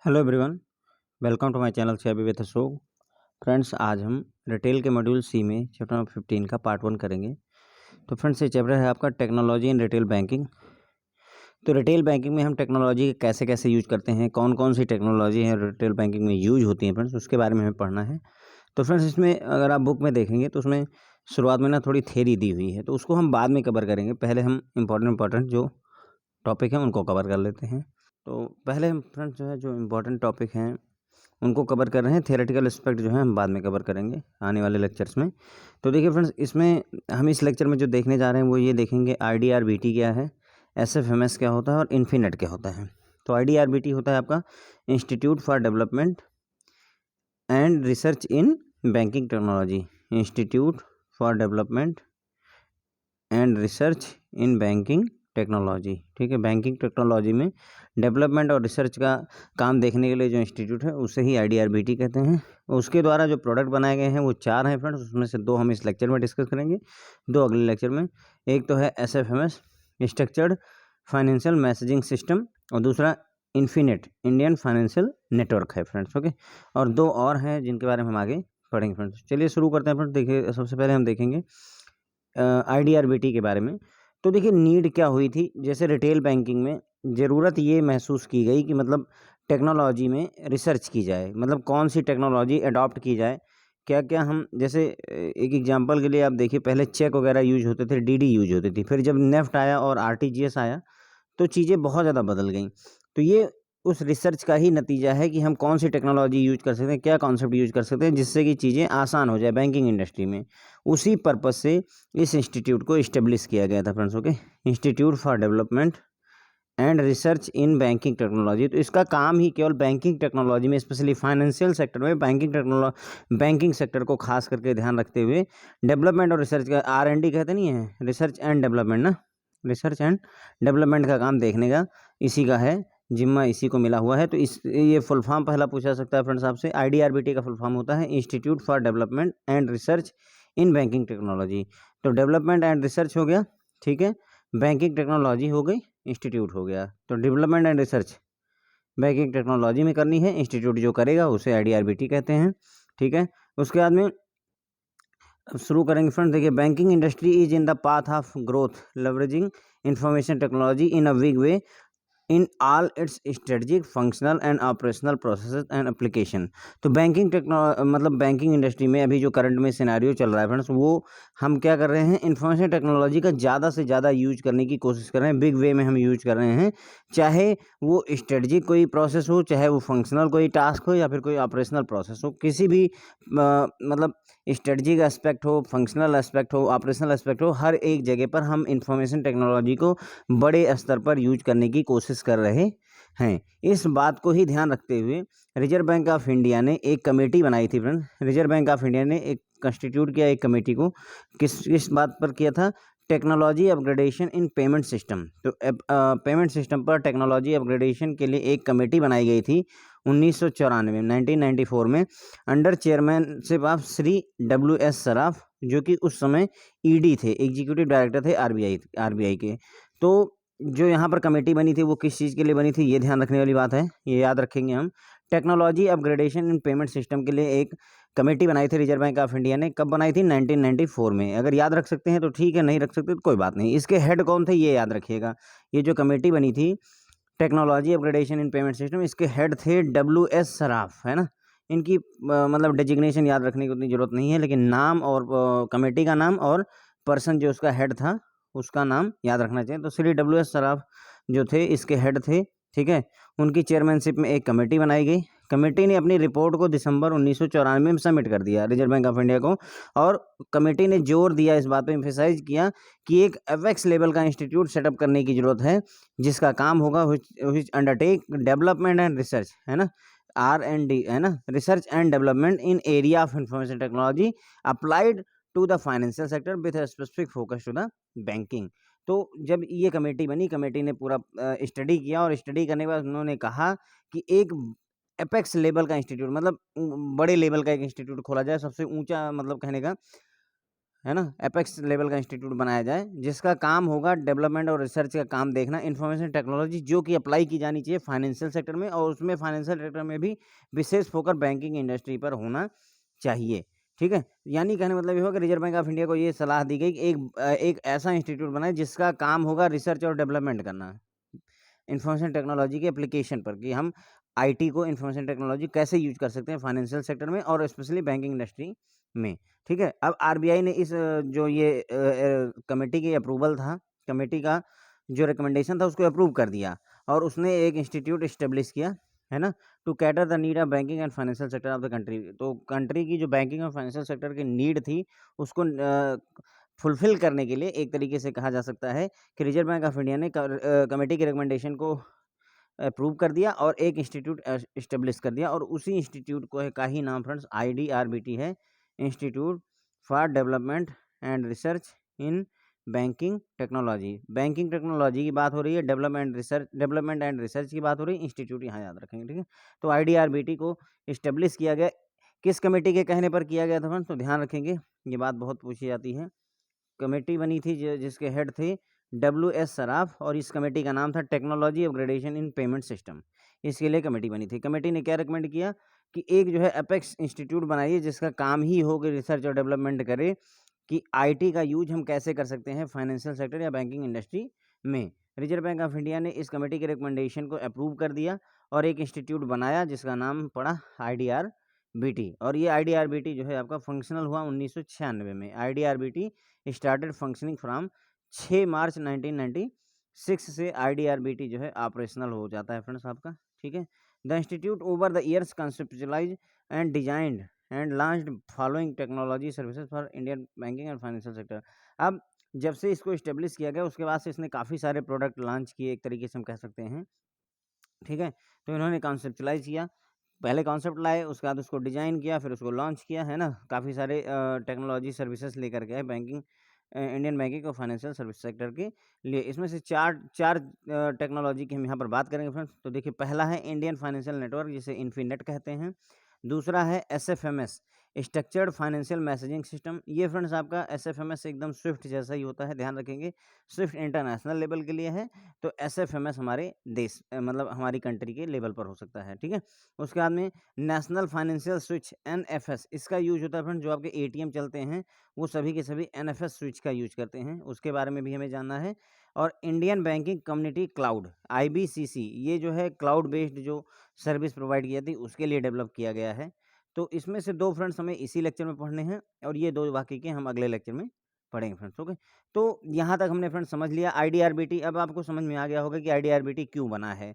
Hello everyone, welcome to my channel SEBI with Ashok. Friends, आज हम retail के मॉड्यूल सी में चैप्टर नंबर 15 का पार्ट 1 करेंगे। तो फ्रेंड्स, ये चैप्टर है आपका टेक्नोलॉजी इन रिटेल बैंकिंग। तो रिटेल बैंकिंग में हम टेक्नोलॉजी कैसे कैसे यूज करते हैं, कौन कौन सी टेक्नोलॉजी है रिटेल बैंकिंग में यूज होती है फ्रेंड्स, उसके बारे में हमें पढ़ना है। तो फ्रेंड्स, इसमें अगर आप बुक में देखेंगे तो उसमें शुरुआत में ना थोड़ी थ्योरी दी हुई है, तो उसको हम बाद में कवर करेंगे। पहले हम इंपॉर्टेंट जो टॉपिक हैं उनको कवर कर लेते हैं। तो पहले हम फ्रेंड्स जो है जो इम्पोर्टेंट टॉपिक हैं उनको कवर कर रहे हैं। थियोरेटिकल एस्पेक्ट जो है हम बाद में कवर करेंगे आने वाले लेक्चर्स में। तो देखिए फ्रेंड्स, इसमें हम इस लेक्चर में जो देखने जा रहे हैं वो ये देखेंगे IDRBT क्या है, SFMS क्या होता है और इन्फीनेट क्या होता है। तो IDRBT होता है आपका institute for development and research in banking technology. Institute for development and research in banking technology. ठीक है, बैंकिंग टेक्नोलॉजी में डेवलपमेंट और रिसर्च का काम देखने के लिए जो इंस्टीट्यूट है उसे ही IDRBT कहते हैं। उसके द्वारा जो प्रोडक्ट बनाए गए हैं वो 4 हैं फ्रेंड्स, उसमें से 2 हम इस लेक्चर में डिस्कस करेंगे, 2 अगले लेक्चर में। एक तो है SFMS, structured financial messaging system, और दूसरा इन्फीनेट, इंडियन फाइनेंशियल नेटवर्क है फ्रेंड्स। ओके, और 2 और हैं जिनके बारे में हम आगे पढ़ेंगे फ्रेंड्स। चलिए शुरू करते हैं फ्रेंड्स। देखिए, सबसे पहले हम देखेंगे IDRBT के बारे में। तो देखिए, नीड क्या हुई थी, जैसे रिटेल बैंकिंग में ज़रूरत ये महसूस की गई कि मतलब टेक्नोलॉजी में रिसर्च की जाए, मतलब कौन सी टेक्नोलॉजी अडॉप्ट की जाए, क्या क्या हम जैसे एक एग्जांपल के लिए आप देखिए, पहले चेक वगैरह यूज होते थे, DD यूज होती थी, फिर जब नेफ्ट आया और RTGS आया तो चीज़ें बहुत ज़्यादा बदल गई। तो ये उस रिसर्च का ही नतीजा है कि हम कौन सी टेक्नोलॉजी यूज कर सकते हैं, क्या कॉन्सेप्ट यूज कर सकते हैं जिससे कि चीज़ें आसान हो जाए बैंकिंग इंडस्ट्री में। उसी पर्पज़ से इस इंस्टीट्यूट को इस्टेब्लिश किया गया था friends. Okay, institute for development and research in banking technology. तो इसका काम ही केवल बैंकिंग टेक्नोलॉजी में, स्पेशली फाइनेंशियल सेक्टर में बैंकिंग सेक्टर को खास करके ध्यान रखते हुए डेवलपमेंट और रिसर्च का, R&D कहते नहीं है, रिसर्च एंड डेवलपमेंट ना, रिसर्च एंड डेवलपमेंट का काम देखने का इसी का है, जिम्मा इसी को मिला हुआ है। तो इस ये फुल फॉर्म पहला पूछा सकता है फ्रेंड्स आपसे। IDRBT का फुल फॉर्म होता है institute for development and research in banking technology. तो डेवलपमेंट एंड रिसर्च हो गया, ठीक है, बैंकिंग टेक्नोलॉजी हो गई, इंस्टीट्यूट हो गया। तो development and research banking technology में करनी है, इंस्टीट्यूट जो करेगा उसे IDRBT कहते हैं। ठीक है, उसके बाद में अब शुरू करेंगे फ्रेंड्स। देखिए, banking industry is in the path of growth, leveraging information technology in a big way in all it's strategic, functional and operational processes and application. तो मतलब बैंकिंग इंडस्ट्री में अभी जो करंट में सिनेरियो चल रहा है फ्रेंड्स, वो हम क्या कर रहे हैं, इंफॉर्मेशन टेक्नोलॉजी का ज़्यादा से ज़्यादा यूज करने की कोशिश कर रहे हैं, बिग वे में हम यूज कर रहे हैं। चाहे वो स्ट्रेटजिक कोई प्रोसेस हो, चाहे वो फंक्शनल कोई टास्क हो, या फिर कोई ऑपरेशनल प्रोसेस हो, किसी भी मतलब स्ट्रेटजिक एस्पेक्ट हो, फंक्शनल एस्पेक्ट हो, ऑपरेशनल एस्पेक्ट हो, हर एक जगह पर हम इंफॉर्मेशन टेक्नोलॉजी को बड़े स्तर पर यूज करने की कोशिश कर रहे हैं। इस बात को ही ध्यान रखते हुए रिजर्व बैंक ऑफ इंडिया ने एक कमेटी बनाई थी friend. Reserve bank of India ने एक कंस्टिट्यूट किया एक कमेटी को, किस बात पर किया था, टेक्नोलॉजी अपग्रेडेशन इन पेमेंट सिस्टम। तो पेमेंट सिस्टम पर टेक्नोलॉजी अपग्रेडेशन के लिए एक कमेटी बनाई गई थी 1994 में, under chairmanship of Shri WS Saraf, जो कि उस समय ED थे, एग्जीक्यूटिव डायरेक्टर थे RBI के। तो जो यहाँ पर कमेटी बनी थी वो किस चीज़ के लिए बनी थी, ये ध्यान रखने वाली बात है, ये याद रखेंगे हम। टेक्नोलॉजी अपग्रेडेशन इन पेमेंट सिस्टम के लिए एक कमेटी बनाई थी रिजर्व बैंक ऑफ इंडिया ने। कब बनाई थी, 1994 में। अगर याद रख सकते हैं तो ठीक है, नहीं रख सकते तो कोई बात नहीं। इसके हेड कौन थे ये याद रखिएगा। ये जो कमेटी बनी थी टेक्नोलॉजी अपग्रेडेशन इन पेमेंट सिस्टम, इसके हेड थे WS सराफ, है ना। इनकी मतलब डेजिग्नेशन याद रखने की उतनी ज़रूरत नहीं है, लेकिन नाम और कमेटी का नाम और पर्सन जो उसका हेड था उसका नाम याद रखना चाहिए। तो श्री WS सराफ जो थे इसके हेड थे, ठीक है। उनकी चेयरमैनशिप में एक कमेटी बनाई गई। कमेटी ने अपनी रिपोर्ट को दिसंबर 1994 में सबमिट कर दिया रिजर्व बैंक ऑफ इंडिया को, और कमेटी ने जोर दिया, इस बात पर एम्फेसाइज किया कि एक एपेक्स लेवल का इंस्टीट्यूट सेटअप करने की जरूरत है, जिसका काम होगा which undertake development and research, है ना, R&D, है ना, research and development in area of information technology applied to the financial sector with a specific focus to the banking. तो जब ये कमेटी बनी, कमेटी ने पूरा स्टडी किया, और स्टडी करने के बाद उन्होंने कहा कि एक एपेक्स लेवल का इंस्टीट्यूट, मतलब बड़े लेवल का एक इंस्टीट्यूट खोला जाए, सबसे ऊंचा, मतलब कहने का है ना, एपेक्स लेवल का इंस्टीट्यूट बनाया जाए जिसका काम होगा डेवलपमेंट और रिसर्च का काम देखना, इंफॉर्मेशन टेक्नोलॉजी जो कि अप्लाई की जानी चाहिए फाइनेंशियल सेक्टर में, और उसमें फाइनेंशियल सेक्टर में भी विशेष फोकस बैंकिंग इंडस्ट्री पर होना चाहिए। ठीक है, यानी कहने मतलब ये होगा कि रिजर्व बैंक ऑफ इंडिया को ये सलाह दी गई कि एक ऐसा इंस्टीट्यूट बनाए जिसका काम होगा रिसर्च और डेवलपमेंट करना इंफॉर्मेशन टेक्नोलॉजी के एप्लीकेशन पर, कि हम आईटी को इंफॉर्मेशन टेक्नोलॉजी कैसे यूज कर सकते हैं फाइनेंशियल सेक्टर में और स्पेशली बैंकिंग इंडस्ट्री में। ठीक है, अब आरबीआई ने इस जो ये कमेटी की अप्रूवल था, कमेटी का जो रिकमेंडेशन था उसको अप्रूव कर दिया, और उसने एक इंस्टीट्यूट इस्टेब्लिश किया, है ना, to cater the need of banking and financial sector of the country. तो कंट्री की जो बैंकिंग और फाइनेंशियल सेक्टर की नीड थी उसको फुलफिल करने के लिए एक तरीके से कहा जा सकता है कि रिजर्व बैंक ऑफ इंडिया ने कमेटी के रिकमेंडेशन को अप्रूव कर दिया और एक इंस्टीट्यूट इस्टेब्लिश कर दिया, और उसी इंस्टीट्यूट को का ही नाम फ्रेंड्स IDRBT है, institute for development and research in banking technology. Banking technology की बात हो रही है, डेवलपमेंट एंड रिसर्च की बात हो रही है, इंस्टीट्यूट यहाँ याद रखेंगे। ठीक है, तो IDRBT को इस्टेब्लिश किया गया, किस कमेटी के कहने पर किया गया था फ्रेंड्स, तो ध्यान रखेंगे, ये बात बहुत पूछी जाती है। कमेटी बनी थी जिसके हेड थे WS सराफ, और इस कमेटी का नाम था टेक्नोलॉजी अपग्रेडेशन इन पेमेंट सिस्टम। इसके लिए कमेटी बनी थी। कमेटी ने क्या रिकमेंड किया कि एक जो है एपेक्स इंस्टीट्यूट बनाइए जिसका काम ही हो कि रिसर्च और डेवलपमेंट करे कि आईटी का यूज हम कैसे कर सकते हैं फाइनेंशियल सेक्टर या बैंकिंग इंडस्ट्री में। रिजर्व बैंक ऑफ इंडिया ने इस कमेटी के रिकमेंडेशन को अप्रूव कर दिया और एक इंस्टीट्यूट बनाया जिसका नाम पड़ा IDRBT, और ये IDRBT जो है आपका फंक्शनल हुआ 1996 में। IDRBT स्टार्टेड फंक्शनिंग फ्रॉम 6 मार्च 1996 से IDRBT जो है ऑपरेशनल हो जाता है फ्रेंड्स आपका। ठीक है, the institute over the years conceptualise and designed and launched following technology services for Indian banking and financial sector. अब जब से इसको इस्टेब्लिश किया गया उसके बाद से इसने काफ़ी सारे प्रोडक्ट लॉन्च किए, एक तरीके से हम कह सकते हैं। ठीक है, तो इन्होंने कॉन्सेप्चुलाइज किया, पहले कॉन्सेप्ट लाए, उसके बाद उसको डिज़ाइन किया, फिर उसको लॉन्च किया, है ना, काफ़ी सारे टेक्नोलॉजी सर्विसेज लेकर के आए बैंकिंग इंडियन बैंकिंग और फाइनेंशियल सर्विस सेक्टर के लिए। इसमें से चार चार टेक्नोलॉजी की हम यहाँ पर बात करेंगे फ्रेंड्स। तो देखिए, पहला है इंडियन फाइनेंशियल नेटवर्क जिसे इन्फीनेट कहते हैं। दूसरा है SFMS structured financial messaging system. ये फ्रेंड्स आपका SFMS एकदम स्विफ्ट जैसा ही होता है, ध्यान रखेंगे। स्विफ्ट इंटरनेशनल लेवल के लिए है, तो SFMS हमारे देश मतलब हमारी कंट्री के लेवल पर हो सकता है। ठीक है, उसके बाद में नेशनल फाइनेंशियल स्विच NFS, इसका यूज होता है फ्रेंड्स, जो आपके ATM चलते हैं वो सभी के सभी NFS स्विच का यूज करते हैं, उसके बारे में भी हमें जानना है। और Indian banking community cloud IBCC, ये जो है क्लाउड बेस्ड जो सर्विस प्रोवाइड की जाती है उसके लिए डेवलप किया गया है। तो इसमें से दो फ्रेंड्स हमें इसी लेक्चर में पढ़ने हैं, और ये दो बाकी के हम अगले लेक्चर में पढ़ेंगे फ्रेंड्स। ओके, तो यहाँ तक हमने फ्रेंड्स समझ लिया IDRBT। अब आपको समझ में आ गया होगा कि IDRBT क्यों बना है,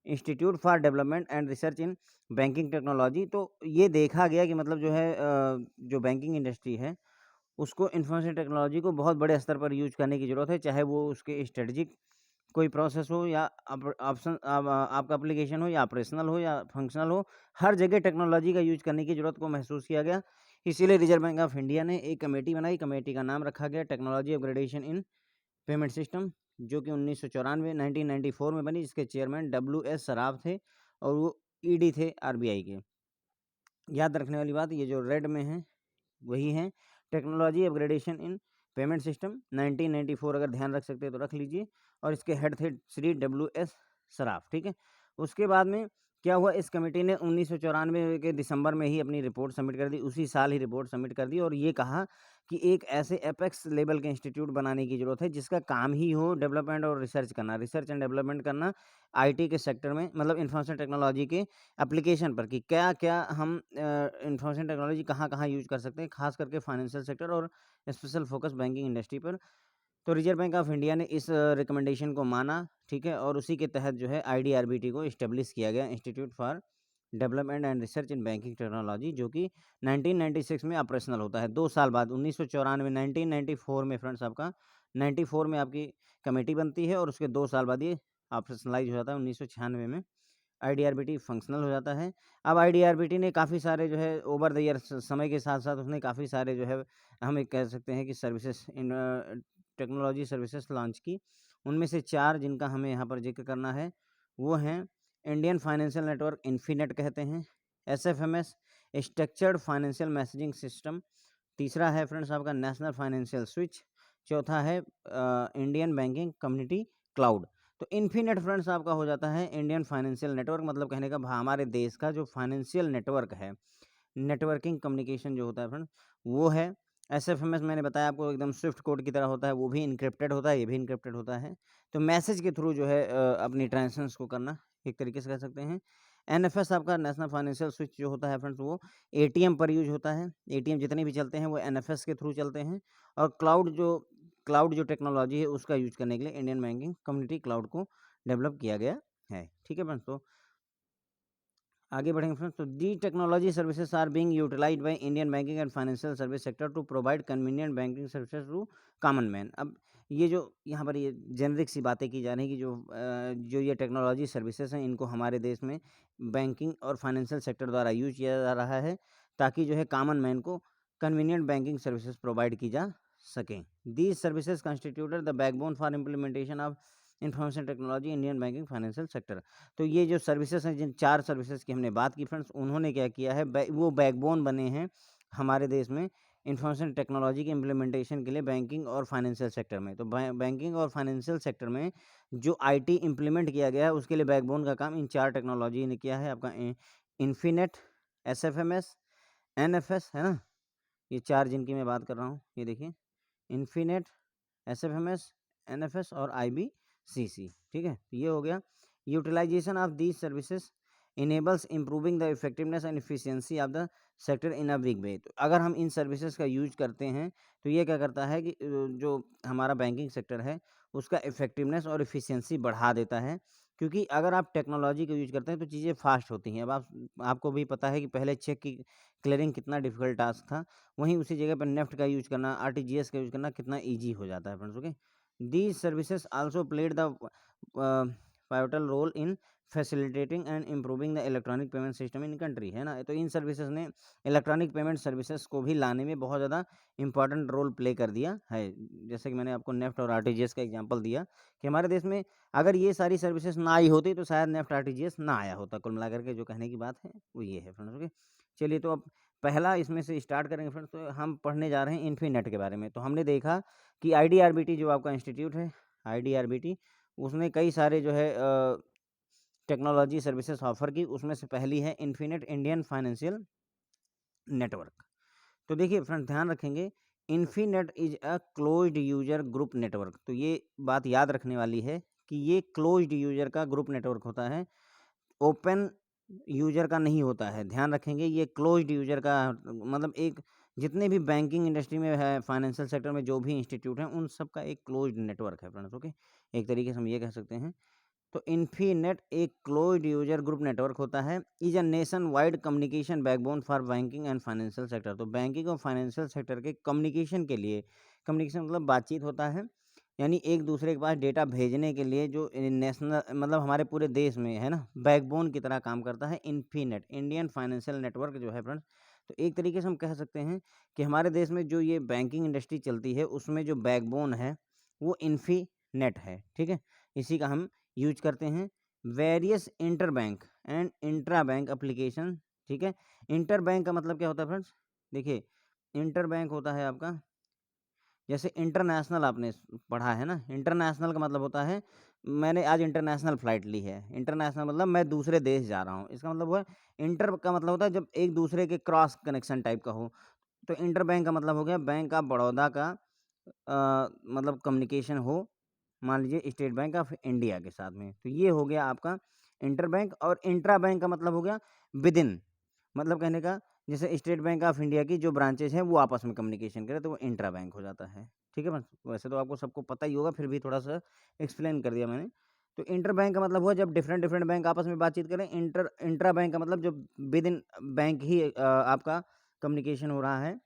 institute for development and research in banking technology. तो ये देखा गया कि मतलब जो है जो बैंकिंग इंडस्ट्री है उसको इंफॉर्मेशन टेक्नोलॉजी को बहुत बड़े स्तर पर यूज करने की ज़रूरत है, चाहे वो उसके स्ट्रेटजिक कोई प्रोसेस हो या ऑप्शन आपका एप्लीकेशन हो या ऑपरेशनल हो या फंक्शनल हो, हर जगह टेक्नोलॉजी का यूज करने की ज़रूरत को महसूस किया गया। इसीलिए रिजर्व बैंक ऑफ इंडिया ने एक कमेटी बनाई, कमेटी का नाम रखा गया टेक्नोलॉजी अपग्रेडेशन इन पेमेंट सिस्टम, जो कि 1994 में बनी, जिसके चेयरमैन WS सराफ थे और वो ED थे RBI के। याद रखने वाली बात, ये जो रेड में है वही है टेक्नोलॉजी अपग्रेडेशन इन पेमेंट सिस्टम 1994, अगर ध्यान रख सकते हैं तो रख लीजिए, और इसके हेड थे श्री WS सराफ। ठीक है, उसके बाद में क्या हुआ, इस कमेटी ने 1994 के दिसंबर में ही अपनी रिपोर्ट सबमिट कर दी, उसी साल ही रिपोर्ट सबमिट कर दी, और ये कहा कि एक ऐसे एपेक्स लेवल के इंस्टीट्यूट बनाने की ज़रूरत है जिसका काम ही हो डेवलपमेंट और रिसर्च करना, रिसर्च एंड डेवलपमेंट करना आईटी के सेक्टर में, मतलब इंफॉर्मेशन टेक्नोलॉजी के एप्लीकेशन पर, कि क्या क्या हम इंफॉर्मेशन टेक्नोलॉजी कहाँ कहाँ यूज कर सकते हैं, खास करके फाइनेंशियल सेक्टर और स्पेशल फोकस बैंकिंग इंडस्ट्री पर। तो रिजर्व बैंक ऑफ इंडिया ने इस रिकमेंडेशन को माना, ठीक है, और उसी के तहत जो है IDRBT को इस्टेब्लिश किया गया, institute for development and research in banking technology, जो कि 1996 में ऑपरेशनल होता है। 2 साल बाद 1994 1994 में फ्रेंड्स आपका 94 में आपकी कमेटी बनती है, और उसके 2 साल बाद ये ऑपरेशनलाइज हो जाता है 1996 में। IDRBT फंक्शनल हो जाता है। अब IDRBT ने काफ़ी सारे जो है ओवर द ईयर समय के साथ साथ उसने काफ़ी सारे जो है हम एक कह सकते हैं कि services in technology services launch की। उनमें से 4 जिनका हमें यहाँ पर जिक्र करना है वो हैं इंडियन फाइनेंशियल नेटवर्क इन्फीनेट कहते हैं, SFMS structured financial messaging system, तीसरा है फ्रेंड्स आपका नेशनल फाइनेंशियल स्विच, चौथा है इंडियन बैंकिंग कम्युनिटी क्लाउड। तो इन्फिनेट फ्रेंड्स आपका हो जाता है इंडियन फाइनेंशियल नेटवर्क, मतलब कहने का हमारे देश का जो फाइनेंशियल नेटवर्क है, नेटवर्किंग कम्युनिकेशन जो होता है फ्रेंड्स वो है। एसएफएमएस मैंने बताया आपको एकदम स्विफ्ट कोड की तरह होता है, वो भी इनक्रिप्टेड होता है, ये भी इनक्रिप्टेड होता है। तो मैसेज के थ्रू जो है अपनी ट्रांजेक्शंस को करना, एक तरीके से कह सकते हैं। एनएफएस आपका नेशनल फाइनेंशियल स्विच जो होता है फ्रेंड्स वो एटीएम पर यूज होता है। एटीएम जितने भी चलते हैं वो एनएफएस के थ्रू चलते हैं। और क्लाउड जो टेक्नोलॉजी है उसका यूज करने के लिए इंडियन बैंकिंग कम्युनिटी क्लाउड को डेवलप किया गया है। ठीक है फ्रेंड्स, तो आगे बढ़ेंगे फ्रेंड्स। तो the technology services are being utilised by Indian banking and financial service sector to provide convenient banking services to common man. अब ये जो यहाँ पर ये जेनरिक सी बातें की जा रही हैं कि जो ये टेक्नोलॉजी सर्विसेज हैं इनको हमारे देश में बैंकिंग और फाइनेंशियल सेक्टर द्वारा यूज किया जा रहा है ताकि जो है कॉमन मैन को कन्वीनियंट बैंकिंग सर्विसेज प्रोवाइड की जा सकें। These services constituted the backbone for implementation of information technology Indian banking financial sector. तो ये जो सर्विसेज हैं, जिन 4 सर्विसेज की हमने बात की फ्रेंड्स, उन्होंने क्या किया है, वो बैकबोन बने हैं हमारे देश में इंफॉर्मेशन टेक्नोलॉजी के इम्प्लीमेंटेशन के लिए बैंकिंग और फाइनेंशियल सेक्टर में। तो बैंकिंग और फाइनेंशियल सेक्टर में जो आईटी इम्प्लीमेंट किया गया है उसके लिए बैकबोन का काम इन 4 टेक्नोलॉजी ने किया है। आपका इन्फिनेट, एसएफएमएस, एनएफएस है ना, ये 4 जिनकी मैं बात कर रहा हूँ, ये देखिए इन्फिनेट, एसएफएमएस, एनएफएस और आईबीसीसी। ठीक है, ये हो गया। Utilization of these services enables improving the effectiveness and efficiency of the sector in a big way. तो अगर हम इन सर्विसेज का यूज करते हैं तो ये क्या करता है कि जो हमारा बैंकिंग सेक्टर है उसका इफेक्टिवनेस और एफिशिएंसी बढ़ा देता है। क्योंकि अगर आप टेक्नोलॉजी का यूज करते हैं तो चीज़ें फास्ट होती हैं। अब आपको भी पता है कि पहले चेक की क्लियरिंग कितना डिफिकल्ट टास्क था, वहीं उसी जगह पर नेफ्ट का यूज करना, आरटीजीएस का यूज करना कितना ईजी हो जाता है friends. Okay, these services also played the pivotal role in facilitating and improving the electronic payment system in country, है ना। तो इन सर्विसेज ने इलेक्ट्रॉनिक पेमेंट सर्विसेज को भी लाने में बहुत ज़्यादा इंपॉर्टेंट रोल प्ले कर दिया है। जैसे कि मैंने आपको नेफ्ट और आरटीजीएस का एग्जांपल दिया कि हमारे देश में अगर ये सारी सर्विसेज ना आई होती तो शायद नेफ्ट आरटीजीएस ना आया होता। कुल मिलाकर के जो कहने की बात है वो ये है फ्रेंड्स। ओके, चलिए तो अब पहला इसमें से स्टार्ट करेंगे फ्रेंड्स। तो हम पढ़ने जा रहे हैं इन्फीनेट के बारे में। तो हमने देखा कि आईडीआरबीटी जो आपका इंस्टीट्यूट है, आईडीआरबीटी, उसने कई सारे जो है टेक्नोलॉजी सर्विसेज ऑफर की। उसमें से पहली है इन्फिनेट इंडियन फाइनेंशियल नेटवर्क। तो देखिए फ्रेंड, ध्यान रखेंगे, infinite is a closed user group network. तो ये बात याद रखने वाली है कि ये क्लोज्ड यूजर का ग्रुप नेटवर्क होता है, ओपन यूजर का नहीं होता है। ध्यान रखेंगे, ये क्लोज्ड यूजर का मतलब एक जितने भी बैंकिंग इंडस्ट्री में है, फाइनेंशियल सेक्टर में जो भी इंस्टीट्यूट हैं, उन सब का एक क्लोज्ड नेटवर्क है फ्रेंड्स। ओके, एक तरीके से हम ये कह सकते हैं। तो इन्फीनेट एक क्लोज्ड यूजर ग्रुप नेटवर्क होता है, is a nation wide communication backbone for banking and financial sector. तो बैंकिंग और फाइनेंशियल सेक्टर के कम्युनिकेशन के लिए, कम्युनिकेशन मतलब बातचीत होता है, यानी एक दूसरे के पास डेटा भेजने के लिए जो नेशनल मतलब हमारे पूरे देश में है ना, बैकबोन की तरह काम करता है इन्फीनेट इंडियन फाइनेंशियल नेटवर्क जो है फ्रेंड्स। तो एक तरीके से हम कह सकते हैं कि हमारे देश में जो ये बैंकिंग इंडस्ट्री चलती है उसमें जो बैकबोन है वो इन्फीनेट है। ठीक है, इसी का हम यूज करते हैं। Various inter bank and intra bank application. ठीक है, इंटर बैंक का मतलब क्या होता है फ्रेंड्स, देखिए इंटर बैंक होता है आपका, जैसे इंटरनेशनल आपने पढ़ा है ना, इंटरनेशनल का मतलब होता है मैंने आज इंटरनेशनल फ़्लाइट ली है। इंटरनेशनल मतलब मैं दूसरे देश जा रहा हूँ, इसका मतलब हुआ। इंटर का मतलब होता है जब एक दूसरे के क्रॉस कनेक्शन टाइप का हो। तो इंटर बैंक का मतलब हो गया बैंक ऑफ बड़ौदा का मतलब कम्युनिकेशन हो, मान लीजिए स्टेट बैंक ऑफ इंडिया के साथ में। तो ये हो गया आपका इंटर बैंक। और इंट्रा बैंक का मतलब हो गया विद इन, मतलब कहने का जैसे स्टेट बैंक ऑफ इंडिया की जो ब्रांचेज हैं वो आपस में कम्युनिकेशन करें तो वो इंट्रा बैंक हो जाता है। ठीक है, बस वैसे तो आपको सबको पता ही होगा, फिर भी थोड़ा सा एक्सप्लेन कर दिया मैंने। तो इंटर बैंक का मतलब हुआ जब डिफरेंट डिफरेंट बैंक आपस में बातचीत करें। इंट्रा बैंक का मतलब जब विद इन बैंक ही आपका कम्युनिकेशन हो रहा है।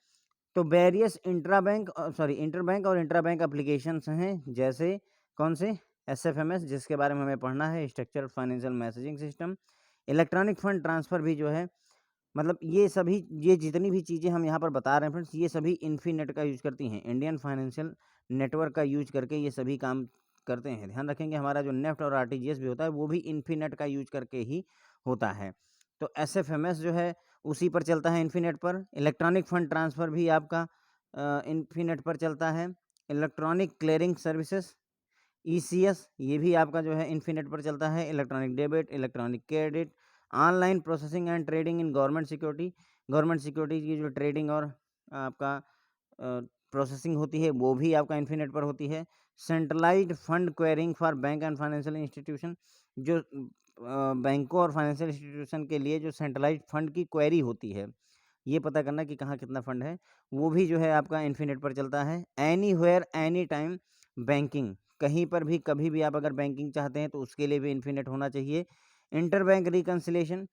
तो वेरियस इंटर बैंक और इंट्रा बैंक एप्लीकेशंस हैं, जैसे कौन से, एसएफएमएस जिसके बारे में हमें पढ़ना है, structured financial messaging system, electronic fund transfer भी जो है, मतलब ये सभी, ये जितनी भी चीज़ें हम यहाँ पर बता रहे हैं फ्रेंड्स, ये सभी इन्फीनेट का यूज़ करती हैं। इंडियन फाइनेंशियल नेटवर्क का यूज़ करके ये सभी काम करते हैं। ध्यान रखेंगे, हमारा जो नेफ्ट और आरटीजीएस भी होता है वो भी इन्फीनेट का यूज़ करके ही होता है। तो एसएफएमएस जो है उसी पर चलता है, इन्फीनेट पर। इलेक्ट्रॉनिक फंड ट्रांसफ़र भी आपका इन्फीनेट पर चलता है। इलेक्ट्रॉनिक क्लियरिंग सर्विसेज ECS ये भी आपका जो है इन्फीनेट पर चलता है। Electronic debit, electronic credit, online processing and trading in government securities की जो ट्रेडिंग और आपका प्रोसेसिंग होती है वो भी आपका इन्फीनेट पर होती है। Centralised fund quarrying for bank and financial institution, जो बैंकों और फाइनेंशियल इंस्टीट्यूशन के लिए जो सेंट्रलाइज्ड फंड की क्वेरी होती है, ये पता करना कि कहाँ कितना फंड है, वो भी जो है आपका इन्फीनेट पर चलता है। एनीवेयर एनी टाइम बैंकिंग, कहीं पर भी कभी भी आप अगर बैंकिंग चाहते हैं तो उसके लिए भी इन्फीनेट होना चाहिए। इंटर बैंक रिकन्सिलेशन,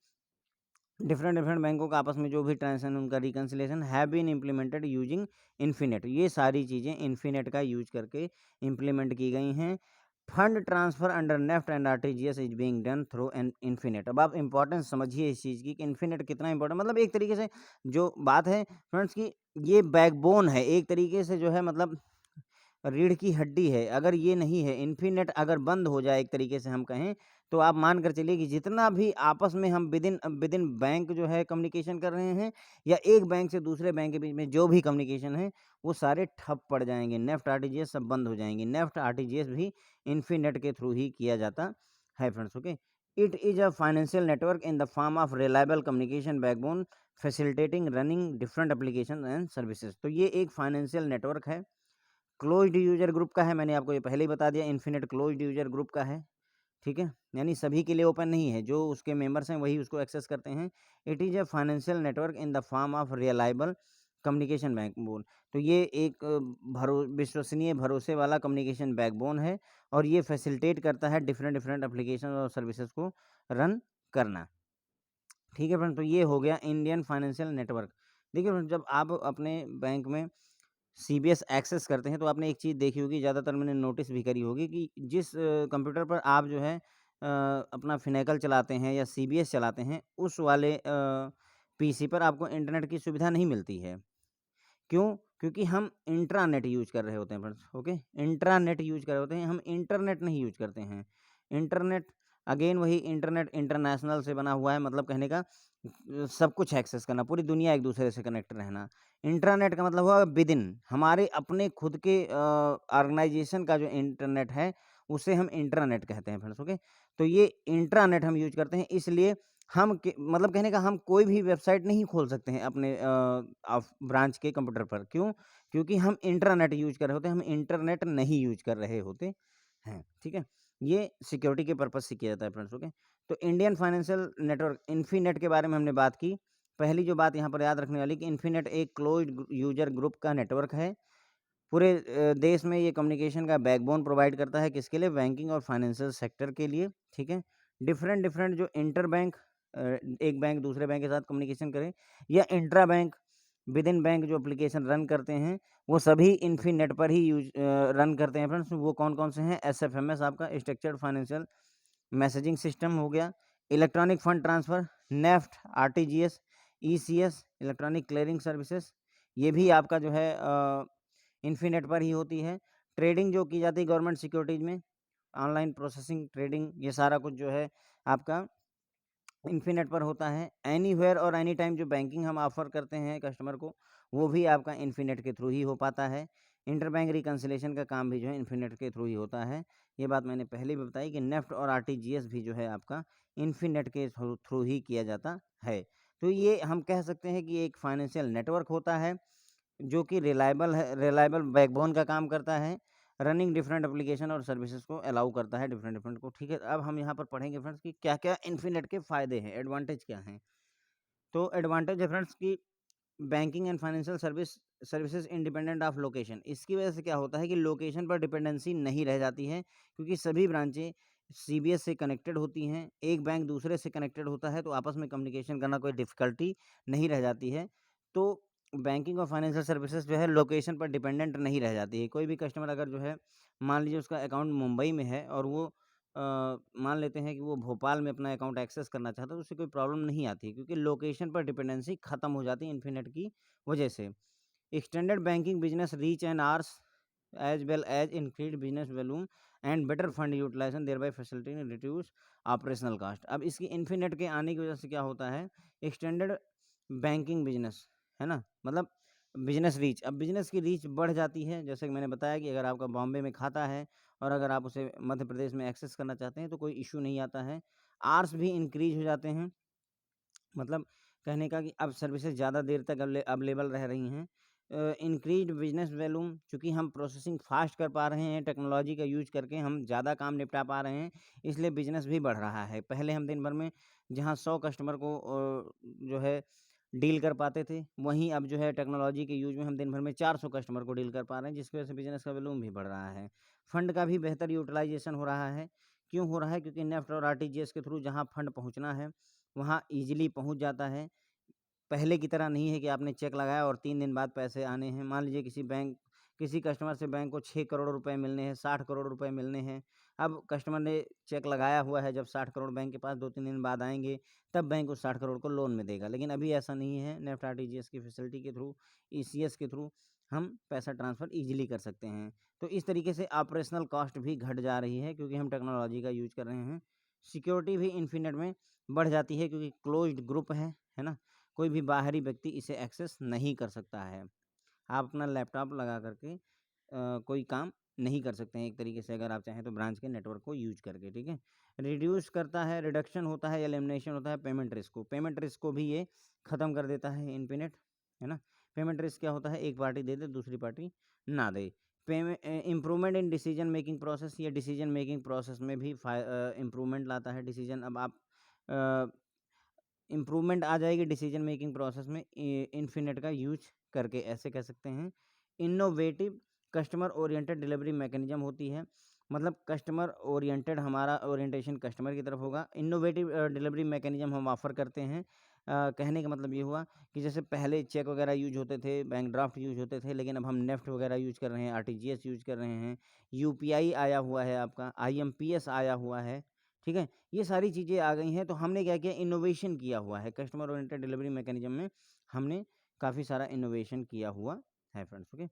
डिफरेंट बैंकों का आपस में जो भी ट्रांजेक्शन उनका reconciliation have been implemented using Infinet, ये सारी चीज़ें इन्फीनेट का यूज करके इम्प्लीमेंट की गई हैं। Fund transfer under NEFT and RTGS is being done through an Infinet. अब आप इंपॉर्टेंस समझिए इस चीज़ की कि इन्फीनेट कितना इंपॉर्टेंट, मतलब एक तरीके से जो बात है फ्रेंड्स की, ये बैकबोन है एक तरीके से, जो है मतलब रीढ़ की हड्डी है। अगर ये नहीं है, इन्फीनेट अगर बंद हो जाए एक तरीके से हम कहें, तो आप मान कर चलिए कि जितना भी आपस में हम विदिन बैंक जो है कम्युनिकेशन कर रहे हैं, या एक बैंक से दूसरे बैंक के बीच में जो भी कम्युनिकेशन है, वो सारे ठप पड़ जाएंगे। नेफ्ट आरटीजीएस सब बंद हो जाएंगे। नेफ्ट आरटीजीएस भी इन्फीनेट के थ्रू ही किया जाता है friends. Okay, it is a financial network in the form of reliable communication backbone facilitating running different application and services. तो ये एक फाइनेंशियल नेटवर्क है, क्लोज्ड यूजर ग्रुप का है। मैंने आपको ये पहले ही बता दिया, इन्फिनिट क्लोज्ड यूजर ग्रुप का है, ठीक है, यानी सभी के लिए ओपन नहीं है, जो उसके मेंबर्स हैं वही उसको एक्सेस करते हैं। It is a financial network in the form of reliable communication backbone. तो ये एक विश्वसनीय भरोसे वाला कम्युनिकेशन बैकबोन है, और ये फैसिलिटेट करता है डिफरेंट एप्लीकेशन और सर्विसेज को रन करना। ठीक है फ्रेंड, तो ये हो गया इंडियन फाइनेंशियल नेटवर्क। देखिए फ्रेंड, जब आप अपने बैंक में सीबीएस एक्सेस करते हैं तो आपने एक चीज़ देखी होगी, ज़्यादातर मैंने नोटिस भी करी होगी, कि जिस कंप्यूटर पर आप जो है अपना फिनेकल चलाते हैं या सीबीएस चलाते हैं, उस वाले पीसी पर आपको इंटरनेट की सुविधा नहीं मिलती है। क्यों? क्योंकि हम इंट्रानेट यूज़ कर रहे होते हैं फ्रेंड्स। ओके, इंट्रानेट यूज़ कर रहे होते हैं, हम इंटरनेट नहीं यूज़ करते हैं। इंटरनेट, अगेन वही इंटरनेट इंटरनेशनल से बना हुआ है, मतलब कहने का सब कुछ एक्सेस करना, पूरी दुनिया एक दूसरे से कनेक्ट रहना। इंट्रानेट का मतलब हुआ विदिन, हमारे अपने खुद के ऑर्गेनाइजेशन का जो इंटरनेट है, उसे हम इंट्रानेट कहते हैं फ्रेंड्स। ओके, तो ये इंट्रानेट हम यूज़ करते हैं, इसलिए हम मतलब कहने का, हम कोई भी वेबसाइट नहीं खोल सकते हैं अपने ब्रांच के कंप्यूटर पर। क्यों? क्योंकि हम इंटरनेट यूज़ कर रहे होते हैं, हम इंटरनेट नहीं यूज़ कर रहे होते हैं। ठीक है, ये सिक्योरिटी के पर्पज़ से किया जाता है फ्रेंड्स। ओके, तो इंडियन फाइनेंशियल नेटवर्क इन्फीनेट के बारे में हमने बात की। पहली जो बात यहाँ पर याद रखने वाली कि इन्फीनेट एक क्लोज्ड यूजर ग्रुप का नेटवर्क है। पूरे देश में ये कम्युनिकेशन का बैकबोन प्रोवाइड करता है, किसके लिए? बैंकिंग और फाइनेंशियल सेक्टर के लिए। ठीक है, डिफरेंट जो इंटर बैंक, एक बैंक दूसरे बैंक के साथ कम्युनिकेशन करे, या intra bank with in bank जो एप्लीकेशन रन करते हैं, वो सभी इन्फीनेट पर ही रन करते हैं फ्रेंड्स। वो कौन कौन से हैं? SFMS आपका स्ट्रक्चर्ड फाइनेंशियल मैसेजिंग सिस्टम हो गया, electronic fund transfer, NEFT, RTGS, ECS, electronic clearing services, ये भी आपका जो है इन्फीनेट पर ही होती है। ट्रेडिंग जो की जाती है गवर्नमेंट सिक्योरिटीज़ में, ऑनलाइन प्रोसेसिंग, ट्रेडिंग, ये सारा कुछ जो है आपका इन्फीनेट पर होता है। एनीवेयर और एनी टाइम जो बैंकिंग हम ऑफ़र करते हैं कस्टमर को, वो भी आपका इन्फीनेट के थ्रू ही हो पाता है। इंटरबैंक रिकन्सिलिएशन का काम भी जो है इन्फीनेट के थ्रू ही होता है। ये बात मैंने पहले भी बताई कि नेफ्ट और आरटीजीएस भी जो है आपका इन्फीनेट के थ्रू ही किया जाता है। तो ये हम कह सकते हैं कि एक फाइनेंशियल नेटवर्क होता है, जो कि रिलायबल है, रिलायबल बैकबोन का काम करता है, रनिंग डिफरेंट एप्लीकेशन और सर्विसेज को अलाउ करता है डिफरेंट को। ठीक है, अब हम यहाँ पर पढ़ेंगे फ्रेंड्स कि क्या क्या इन्फीनेट के फ़ायदे हैं, एडवांटेज क्या हैं। तो एडवांटेज है फ्रेंड्स की banking and financial services independent of location. इसकी वजह से क्या होता है कि लोकेशन पर डिपेंडेंसी नहीं रह जाती है, क्योंकि सभी ब्रांचें सीबीएस से कनेक्टेड होती हैं। एक बैंक दूसरे से कनेक्टेड होता है, तो आपस में कम्युनिकेशन करना कोई डिफ़िकल्टी नहीं रह जाती है। तो बैंकिंग और फाइनेंशियल सर्विसेज जो है लोकेशन पर डिपेंडेंट नहीं रह जाती है। कोई भी कस्टमर अगर जो है, मान लीजिए उसका अकाउंट मुंबई में है, और वो मान लेते हैं कि वो भोपाल में अपना अकाउंट एक्सेस करना चाहता है, तो उससे कोई प्रॉब्लम नहीं आती, क्योंकि लोकेशन पर डिपेंडेंसी खत्म हो जाती है इन्फीनेट की वजह से। Extended banking business reach and hours as well as increase business volume and better fund utilization, thereby facilitating reduce operational cost. अब इसकी इन्फीनेट के आने की वजह से क्या होता है, एक्सटेंडेड बैंकिंग बिजनेस है ना, मतलब बिजनेस रीच, अब बिजनेस की रीच बढ़ जाती है, जैसे कि मैंने बताया कि अगर आपका बॉम्बे में खाता है और अगर आप उसे मध्य प्रदेश में एक्सेस करना चाहते हैं तो कोई इश्यू नहीं आता है। आवर्स भी इंक्रीज हो जाते हैं, मतलब कहने का कि अब सर्विसेज ज़्यादा देर तक अवेलेबल रह रही हैं। इंक्रीज्ड बिजनेस वॉल्यूम, चूँकि हम प्रोसेसिंग फास्ट कर पा रहे हैं, टेक्नोलॉजी का यूज़ करके हम ज़्यादा काम निपटा पा रहे हैं, इसलिए बिजनेस भी बढ़ रहा है। पहले हम दिन भर में जहाँ 100 कस्टमर को जो है डील कर पाते थे, वहीं अब जो है टेक्नोलॉजी के यूज़ में हम दिन भर में 400 कस्टमर को डील कर पा रहे हैं, जिसकी वजह से बिजनेस का वॉल्यूम भी बढ़ रहा है। फंड का भी बेहतर यूटिलाइज़ेशन हो रहा है। क्यों हो रहा है? क्योंकि नेफ्ट और आरटीजीएस के थ्रू जहाँ फंड पहुँचना है, वहाँ ईज़िली पहुँच जाता है। पहले की तरह नहीं है कि आपने चेक लगाया और 3 दिन बाद पैसे आने हैं। मान लीजिए किसी कस्टमर से बैंक को 6 करोड़ रुपए मिलने हैं, 60 करोड़ रुपए मिलने हैं। अब कस्टमर ने चेक लगाया हुआ है, जब 60 करोड़ बैंक के पास 2-3 दिन बाद आएँगे, तब बैंक उस 60 करोड़ को लोन में देगा। लेकिन अभी ऐसा नहीं है, नेफ्ट आरटीजीएस की फैसिलिटी के थ्रू, ईसीएस के थ्रू हम पैसा ट्रांसफ़र ईज़िली कर सकते हैं। तो इस तरीके से ऑपरेशनल कॉस्ट भी घट जा रही है, क्योंकि हम टेक्नोलॉजी का यूज़ कर रहे हैं। सिक्योरिटी भी इन्फिनिट में बढ़ जाती है, क्योंकि क्लोज़्ड ग्रुप है ना? कोई भी बाहरी व्यक्ति इसे एक्सेस नहीं कर सकता है। आप अपना लैपटॉप लगा कर के कोई काम नहीं कर सकते हैं एक तरीके से, अगर आप चाहें तो ब्रांच के नेटवर्क को यूज़ करके, ठीक है। रिड्यूस करता है, रिडक्शन होता है, एलिमिनेशन होता है पेमेंट रिस्क को। पेमेंट रिस्क को भी ये ख़त्म कर देता है इन्फिनिट, है ना। पेमेंट रिस्क क्या होता है? एक पार्टी दे दे, दूसरी पार्टी ना दे। Improvement in decision making process, ये डिसीजन मेकिंग प्रोसेस में भी इम्प्रूवमेंट लाता है। डिसीजन अब आप इम्प्रूवमेंट आ जाएगी डिसीजन मेकिंग प्रोसेस में इन्फिनिट का यूज करके, ऐसे कह सकते हैं। Innovative customer oriented delivery mechanism होती है, मतलब कस्टमर ओरिएंटेड, हमारा ओरिएंटेशन कस्टमर की तरफ होगा। इनोवेटिव डिलीवरी मैकेनिज्म हम ऑफर करते हैं। कहने का मतलब ये हुआ कि जैसे पहले चेक वगैरह यूज होते थे, बैंक ड्राफ्ट यूज होते थे, लेकिन अब हम नेफ्ट वगैरह यूज कर रहे हैं, आरटीजीएस यूज कर रहे हैं, यूपीआई आया हुआ है, आपका आईएमपीएस आया हुआ है, ठीक है। ये सारी चीज़ें आ गई हैं, तो हमने क्या किया? इनोवेशन किया हुआ है कस्टमर ओरिएंटेड डिलीवरी मैकेनिज्म में, हमने काफ़ी सारा इनोवेशन किया हुआ है फ्रेंड्स, ओके।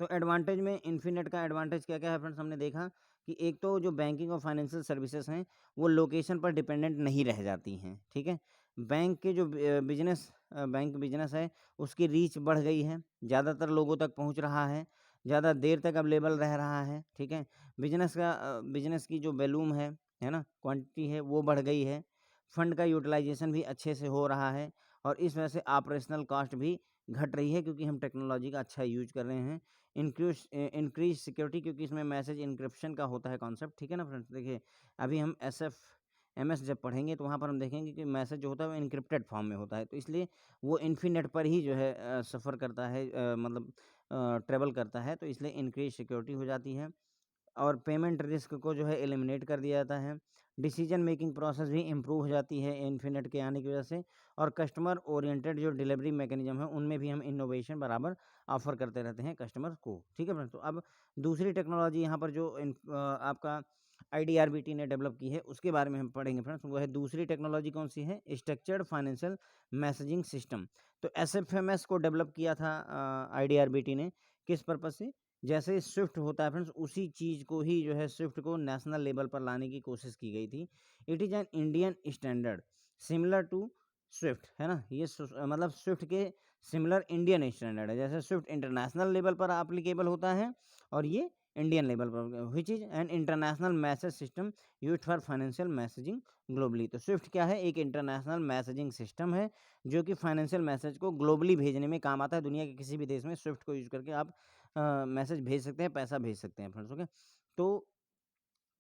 तो एडवांटेज में इन्फिनिट का एडवांटेज क्या-क्या है फ्रेंड्स? हमने देखा कि एक तो जो बैंकिंग और फाइनेंशियल सर्विसेज हैं, वो लोकेशन पर डिपेंडेंट नहीं रह जाती हैं, ठीक है। बैंक के जो बैंक बिज़नेस है, उसकी रीच बढ़ गई है, ज़्यादातर लोगों तक पहुँच रहा है, ज़्यादा देर तक अवेलेबल रह रहा है, ठीक है। बिज़नेस की जो वॉल्यूम है ना, क्वांटिटी है, वो बढ़ गई है। फंड का यूटिलाइज़ेशन भी अच्छे से हो रहा है और इस वजह से ऑपरेशनल कॉस्ट भी घट रही है, क्योंकि हम टेक्नोलॉजी का अच्छा यूज़ कर रहे हैं। इंक्रीज़ सिक्योरिटी, क्योंकि इसमें मैसेज एन्क्रिप्शन का होता है कॉन्सेप्ट, ठीक है ना फ्रेंड्स। देखिए, अभी हम एसएफएमएस जब पढ़ेंगे तो वहाँ पर हम देखेंगे कि मैसेज जो होता है वो एन्क्रिप्टेड फॉर्म में होता है, तो इसलिए वो इन्फिनिट पर ही जो है सफ़र करता है, मतलब ट्रैवल करता है, तो इसलिए इंक्रीज़ सिक्योरिटी हो जाती है और पेमेंट रिस्क को जो है एलिमिनेट कर दिया जाता है। डिसीजन मेकिंग प्रोसेस भी इम्प्रूव हो जाती है इन्फिनिट के आने की वजह से, और कस्टमर ओरिएंटेड जो डिलीवरी मैकेनिज्म है, उनमें भी हम इनोवेशन बराबर ऑफ़र करते रहते हैं कस्टमर को, ठीक है फ्रेंड्स। तो अब दूसरी टेक्नोलॉजी यहाँ पर जो आपका आईडीआरबीटी ने डेवलप की है, उसके बारे में हम पढ़ेंगे फ्रेंड्स। वो है दूसरी टेक्नोलॉजी कौन सी है? Structured financial messaging system. तो एसएफएमएस को डेवलप किया था आईडीआरबीटी ने, किस पर्पज़ से? जैसे स्विफ्ट होता है फ्रेंड्स, उसी चीज़ को ही जो है स्विफ्ट को नेशनल लेवल पर लाने की कोशिश की गई थी। It is an Indian standard similar to SWIFT, है ना। ये मतलब स्विफ्ट के सिमिलर इंडियन स्टैंडर्ड है। जैसे स्विफ्ट इंटरनेशनल लेवल पर एप्लीकेबल होता है और ये इंडियन लेवल पर, which is an international message system used for financial messaging globally. तो स्विफ्ट क्या है? एक इंटरनेशनल मैसेजिंग सिस्टम है जो कि फाइनेंशियल मैसेज को ग्लोबली भेजने में काम आता है। दुनिया के किसी भी देश में स्विफ्ट को यूज करके आप मैसेज भेज सकते हैं, पैसा भेज सकते हैं फ्रेंड्स, ओके। तो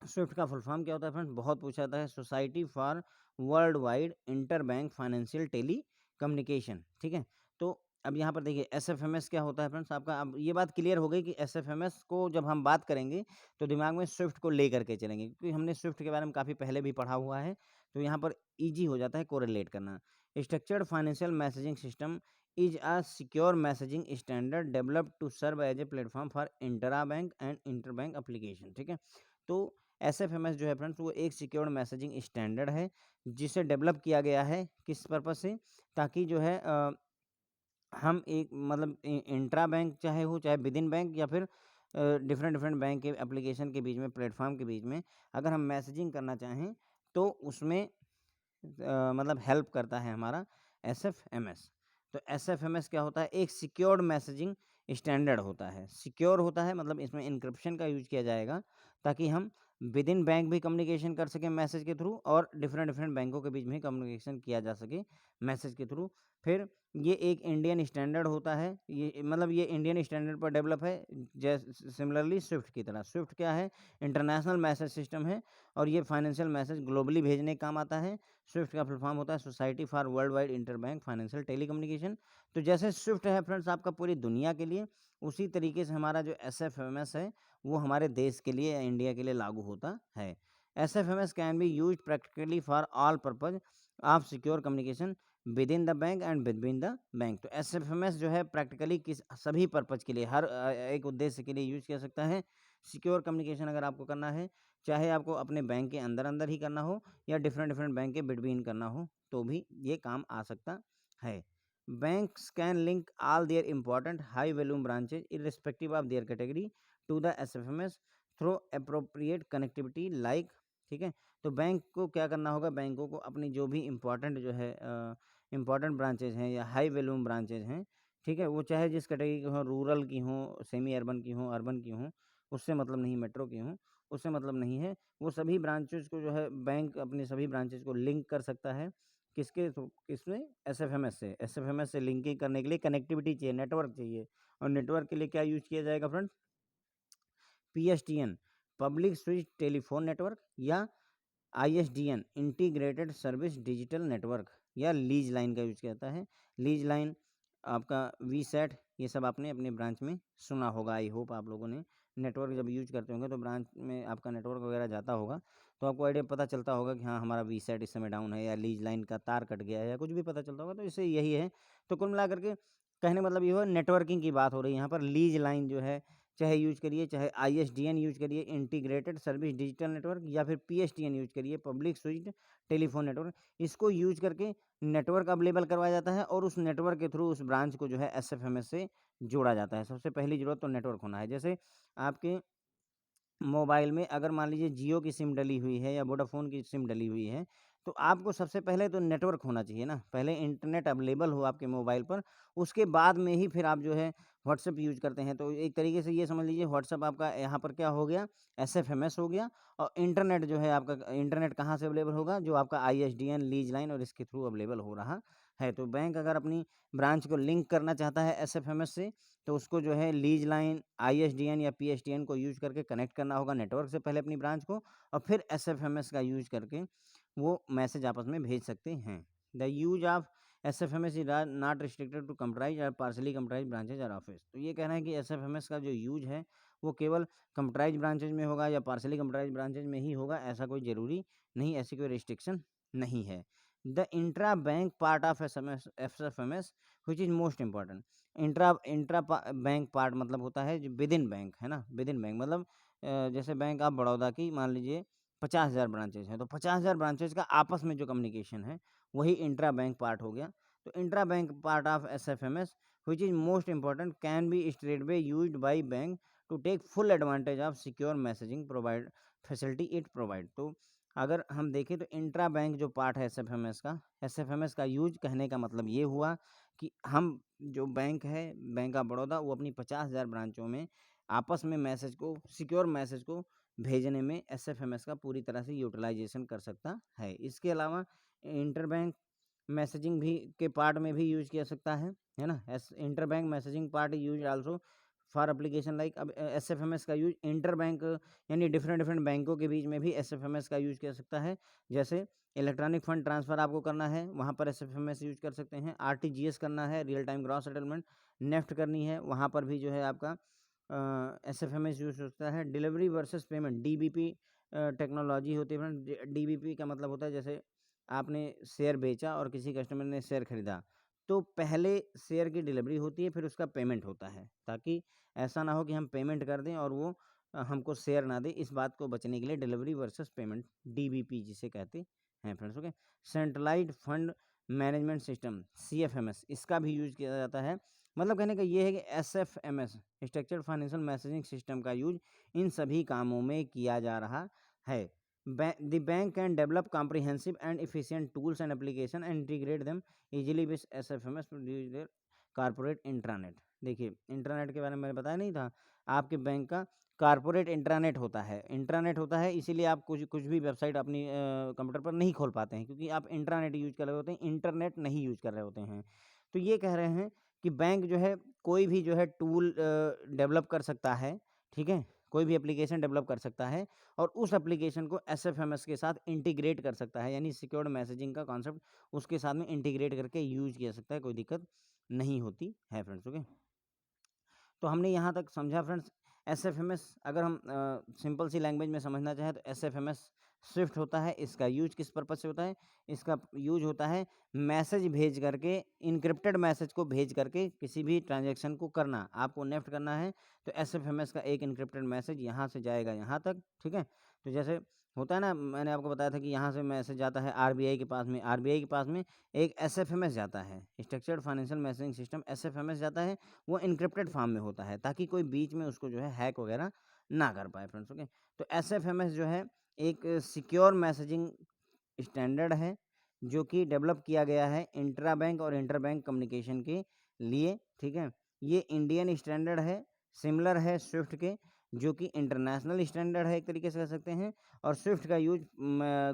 स्विफ्ट का फुल फॉर्म क्या होता है फ्रेंड्स? बहुत पूछा जाता है। Society for world wide interbank financial telecommunication, ठीक है। तो अब यहाँ पर देखिए एसएफएमएस क्या होता है फ्रेंड्स आपका। अब ये बात क्लियर हो गई कि एसएफएमएस को जब हम बात करेंगे तो दिमाग में स्विफ्ट को लेकर के चलेंगे, क्योंकि हमने स्विफ्ट के बारे में काफ़ी पहले भी पढ़ा हुआ है, तो यहाँ पर ईजी हो जाता है कोरिलेट करना। Structured financial messaging system is a secure messaging standard developed to serve as a platform for intrabank and interbank application, ठीक है। तो एसएफएमएस जो है फ्रेंड्स, वो एक सिक्योर मैसेजिंग स्टैंडर्ड है जिसे डेवलप किया गया है किस पर्पज़ से? ताकि जो है हम एक मतलब इंट्रा बैंक चाहे हो, चाहे विद इन बैंक, या फिर डिफरेंट डिफरेंट बैंक के एप्लीकेशन के बीच में, प्लेटफॉर्म के बीच में अगर हम मैसेजिंग करना चाहें तो उसमें मतलब हेल्प करता है हमारा एसएफएमएस। तो SFMS क्या होता है, एक सिक्योर्ड मैसेजिंग स्टैंडर्ड होता है। सिक्योर होता है मतलब इसमें इनक्रिप्शन का यूज किया जाएगा ताकि हम विद इन बैंक भी कम्युनिकेशन कर सकें मैसेज के थ्रू, और डिफरेंट डिफरेंट बैंकों के बीच में कम्युनिकेशन किया जा सके मैसेज के थ्रू। फिर ये एक इंडियन स्टैंडर्ड होता है, ये मतलब ये इंडियन स्टैंडर्ड पर डेवलप है, जैसे सिमिलरली स्विफ्ट की तरह। स्विफ्ट क्या है, इंटरनेशनल मैसेज सिस्टम है, और ये फाइनेंशियल मैसेज ग्लोबली भेजने का काम आता है। स्विफ्ट का फुल फॉर्म होता है society for world wide interbank financial telecommunication. तो जैसे स्विफ्ट है फ्रेंड्स आपका पूरी दुनिया के लिए, उसी तरीके से हमारा जो SFMS है वो हमारे देश के लिए, इंडिया के लिए लागू होता है। SFMS can be use practically for all purpose of secure communication with in the bank and between the bank. तो SFMS जो है प्रैक्टिकली किस सभी पर्पज के लिए, हर एक उद्देश्य के लिए यूज किया सकता है। सिक्योर कम्युनिकेशन अगर आपको करना है, चाहे आपको अपने बैंक के अंदर अंदर ही करना हो या डिफरेंट डिफरेंट बैंक के बिटवीन करना हो, तो भी ये काम आ सकता है। Banks can link all their important high volume branches irrespective of their category to the SFMS through appropriate connectivity like, ठीक है। तो बैंक को क्या करना होगा, बैंकों को अपनी जो भी इम्पोर्टेंट जो है इम्पोर्टेंट ब्रांचेज हैं या हाई वैल्यूम ब्रांचेज हैं, ठीक है, वो चाहे जिस कैटेगरी की हो, रूरल की हो, सेमी अर्बन की हो, अर्बन की हो, उससे मतलब नहीं, मेट्रो की हो, उससे मतलब नहीं है। वो सभी ब्रांचेज को जो है बैंक अपने सभी ब्रांचेज को लिंक कर सकता है, किसके थ्रू, किसमें, SFMS से। SFMS से लिंकिंग करने के लिए कनेक्टिविटी चाहिए, नेटवर्क चाहिए, और नेटवर्क के लिए क्या यूज किया जाएगा friends, PSTN public switch telephone network, या ISDN integrated service digital network, या लीज लाइन का यूज किया जाता है। लीज लाइन आपका VSAT, ये सब आपने अपने ब्रांच में सुना होगा। आई होप आप लोगों ने नेटवर्क जब यूज करते होंगे तो ब्रांच में आपका नेटवर्क वगैरह जाता होगा, तो आपको आइडिया पता चलता होगा कि हाँ हमारा VSAT इस समय डाउन है, या लीज लाइन का तार कट गया है, या कुछ भी पता चलता होगा। तो इससे यही है। तो कुल मिला करके कहने मतलब ये हुआ, नेटवर्किंग की बात हो रही है यहाँ पर। लीज लाइन जो है चाहे यूज करिए, चाहे ISDN यूज करिए इंटीग्रेटेड सर्विस डिजिटल नेटवर्क, या फिर PSTN यूज करिए पब्लिक स्विच्ड टेलीफोन नेटवर्क, इसको यूज करके नेटवर्क अवेलेबल करवाया जाता है, और उस नेटवर्क के थ्रू उस ब्रांच को जो है SFMS से जोड़ा जाता है। सबसे पहली जरूरत तो नेटवर्क होना है। जैसे आपके मोबाइल में अगर मान लीजिए जियो की सिम डली हुई है या वोडाफोन की सिम डली हुई है, तो आपको सबसे पहले तो नेटवर्क होना चाहिए ना, पहले इंटरनेट अवेलेबल हो आपके मोबाइल पर, उसके बाद में ही फिर आप जो है व्हाट्सएप यूज करते हैं। तो एक तरीके से ये समझ लीजिए व्हाट्सएप आपका यहाँ पर क्या हो गया, SFMS हो गया। और इंटरनेट जो है आपका, इंटरनेट कहाँ से अवेलेबल होगा, जो आपका ISDN लीज लाइन और इसके थ्रू अवेलेबल हो रहा है। तो बैंक अगर अपनी ब्रांच को लिंक करना चाहता है SFMS से, तो उसको जो है लीज लाइन, ISDN या PSTN को यूज करके कनेक्ट करना होगा नेटवर्क से पहले अपनी ब्रांच को, और फिर SFMS का यूज करके वो मैसेज आपस में भेज सकते हैं। The use of SFMS is not restricted to comprise और पार्सली कंप्राइज ब्रांचेज और ऑफिस। तो ये कहना है कि SFMS का जो यूज है वो केवल कंप्राइज ब्रांचेज में होगा या पार्सली कंप्राइज ब्रांचेज में ही होगा, ऐसा कोई जरूरी नहीं, ऐसी कोई रिस्ट्रिक्शन नहीं है। The intra bank part of SFMS which is most important. Intra bank part मतलब होता है जो विद इन बैंक है ना, विद इन बैंक मतलब जैसे बैंक ऑफ बड़ौदा की मान लीजिए 50,000 ब्रांचेज हैं, तो 50,000 ब्रांचेज का आपस में जो कम्युनिकेशन है वही इंट्रा बैंक पार्ट हो गया। तो intrabank part of SFMS which is most important can be straight way used by bank to take full advantage of secure messaging provide facility it provide. तो अगर हम देखें तो इंट्रा बैंक जो part है SFMS का use कहने का मतलब ये हुआ कि हम जो बैंक है, बैंक ऑफ बड़ौदा, वो अपनी 50,000 ब्रांचों में आपस में मैसेज को, सिक्योर मैसेज को भेजने में SFMS का पूरी तरह से यूटिलाइजेशन कर सकता है। इसके अलावा इंटर बैंक मैसेजिंग भी के पार्ट में भी यूज किया सकता है ना। Inter bank messaging part use also for application like. अब SFMS का यूज इंटर बैंक यानी डिफरेंट डिफरेंट बैंकों के बीच में भी SFMS का यूज किया सकता है। जैसे इलेक्ट्रॉनिक फंड ट्रांसफ़र आपको करना है, वहाँ पर SFMS यूज कर सकते हैं। RTGS करना है, real time gross settlement, NEFT करनी है, वहाँ पर भी जो है आपका SFMS यूज होता है। Delivery versus payment, DBP technology होती है फ्रेंड। DBP का मतलब होता है जैसे आपने शेयर बेचा और किसी कस्टमर ने शेयर खरीदा, तो पहले शेयर की डिलीवरी होती है, फिर उसका पेमेंट होता है, ताकि ऐसा ना हो कि हम पेमेंट कर दें और वो हमको शेयर ना दे। इस बात को बचने के लिए डिलीवरी वर्सेस पेमेंट, DBP जिसे कहते हैं friends. Okay, centralised fund management system, CFMS, इसका भी यूज किया जाता है। मतलब कहने का ये है कि SFMS structured financial messaging system का यूज इन सभी कामों में किया जा रहा है। The bank can develop comprehensive and efficient tools and application and integrate them easily with SFMS to use their corporate intranet। देखिए इंटरनेट के बारे में मैंने बताया नहीं था, आपके बैंक का कारपोरेट इंट्रानेट होता है। इंट्रानेट होता है इसीलिए आप कुछ भी वेबसाइट अपनी कंप्यूटर पर नहीं खोल पाते हैं, क्योंकि आप इंट्रानेट यूज कर रहे होते हैं, इंटरनेट नहीं यूज कर रहे होते हैं। तो ये कह रहे हैं कि बैंक जो है कोई भी जो है टूल डेवलप कर सकता है, ठीक है, कोई भी एप्लीकेशन डेवलप कर सकता है और उस एप्लीकेशन को एसएफएमएस के साथ इंटीग्रेट कर सकता है, यानी सिक्योर्ड मैसेजिंग का कॉन्सेप्ट उसके साथ में इंटीग्रेट करके यूज किया सकता है, कोई दिक्कत नहीं होती है फ्रेंड्स। ओके, तो हमने यहाँ तक समझा फ्रेंड्स एसएफएमएस। अगर हम सिंपल सी लैंग्वेज में समझना चाहें तो एसएफएमएस स्विफ्ट होता है। इसका यूज किस पर्पज से होता है? इसका यूज होता है मैसेज भेज करके, इनक्रिप्टेड मैसेज को भेज करके किसी भी ट्रांजैक्शन को करना, आपको नेफ्ट करना है तो एसएफएमएस का एक इनक्रिप्टेड मैसेज यहाँ से जाएगा यहाँ तक, ठीक है। तो जैसे होता है ना, मैंने आपको बताया था कि यहाँ से मैसेज जाता है आरबीआई के पास में, आरबीआई के पास में एक एसएफएमएस जाता है, स्ट्रक्चर्ड फाइनेंशियल मैसेजिंग सिस्टम एसएफएमएस जाता है, वो इनक्रिप्टेड फॉर्म में होता है ताकि कोई बीच में उसको जो है हैक वगैरह ना कर पाए फ्रेंड्स। ओके, तो एसएफएमएस जो है एक सिक्योर मैसेजिंग स्टैंडर्ड है जो कि डेवलप किया गया है इंट्रा बैंक और इंटर बैंक कम्युनिकेशन के लिए, ठीक है। ये इंडियन स्टैंडर्ड है, सिमिलर है स्विफ्ट के, जो कि इंटरनेशनल स्टैंडर्ड है एक तरीके से कह सकते हैं। और स्विफ्ट का यूज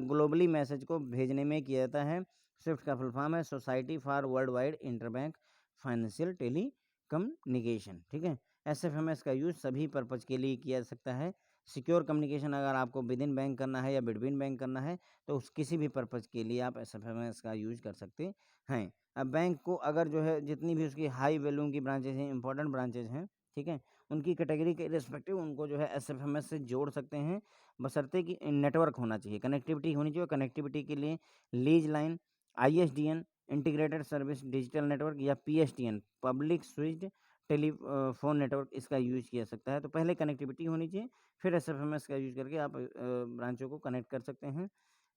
ग्लोबली मैसेज को भेजने में किया जाता है। स्विफ्ट का फुल फॉर्म है society for world wide interbank financial telecommunication, ठीक है। एसएफएमएस का यूज सभी पर्पज के लिए किया जा सकता है। सिक्योर कम्युनिकेशन अगर आपको विद इन बैंक करना है या बिटवीन बैंक करना है तो उस किसी भी पर्पज के लिए आप एसएफएमएस का यूज कर सकते हैं। अब बैंक को अगर जो है जितनी भी उसकी हाई वैल्यू की ब्रांचेज हैं, इंपॉर्टेंट ब्रांचेज हैं, ठीक है, उनकी कैटेगरी के रिस्पेक्टिव उनको जो है एसएफएमएस से जोड़ सकते हैं, बशर्ते कि नेटवर्क होना चाहिए, कनेक्टिविटी होनी चाहिए। कनेक्टिविटी के लिए lease line, ISDN integrated service digital network या PSTN public switched telephone network इसका यूज किया सकता है। तो पहले कनेक्टिविटी होनी चाहिए, फिर एसएफएमएस का यूज करके आप ब्रांचों को कनेक्ट कर सकते हैं।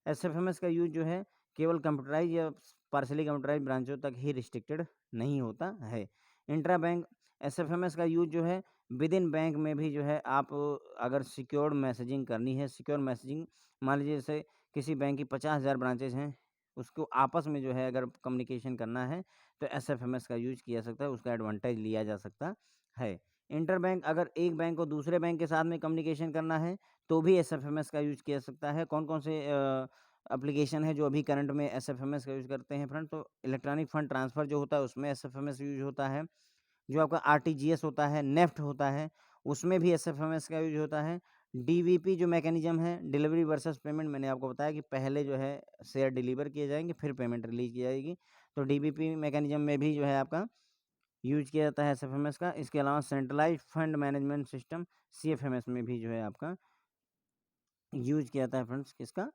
एसएफएमएस का यूज जो है केवल कंप्यूटराइज या पार्सली कंप्यूटराइज ब्रांचों तक ही रिस्ट्रिक्टेड नहीं होता है। इंट्रा बैंक एसएफएमएस का यूज जो है विद इन बैंक में भी जो है आप अगर सिक्योर्ड मैसेजिंग करनी है, सिक्योर मैसेजिंग मान लीजिए जैसे किसी बैंक की 50,000 ब्रांचेज हैं, उसको आपस में जो है अगर कम्युनिकेशन करना है तो एसएफएमएस का यूज किया सकता है, उसका एडवांटेज लिया जा सकता है। इंटर बैंक अगर एक बैंक को दूसरे बैंक के साथ में कम्युनिकेशन करना है तो भी एसएफएमएस का यूज किया सकता है। कौन कौन से एप्लीकेशन है जो अभी करंट में एसएफएमएस का यूज करते हैं फ्रेंड? तो इलेक्ट्रॉनिक फंड ट्रांसफर जो होता है उसमें एसएफएमएस यूज होता है। जो आपका आरटीजीएस होता है, नेफ्ट होता है, उसमें भी एसएफएमएस का यूज होता है। डीवीपी जो मैकेनिज्म है, डिलीवरी वर्सेस पेमेंट, मैंने आपको बताया कि पहले जो है शेयर डिलीवर किए जाएंगे फिर पेमेंट रिलीज की जाएगी, तो डीवीपी मैकेनिज्म में भी जो है आपका यूज किया जाता है एसएफएमएस का। इसके अलावा centralize fund management system CFMS में भी जो है आपका यूज किया जाता है फ्रेंड्स, किसका?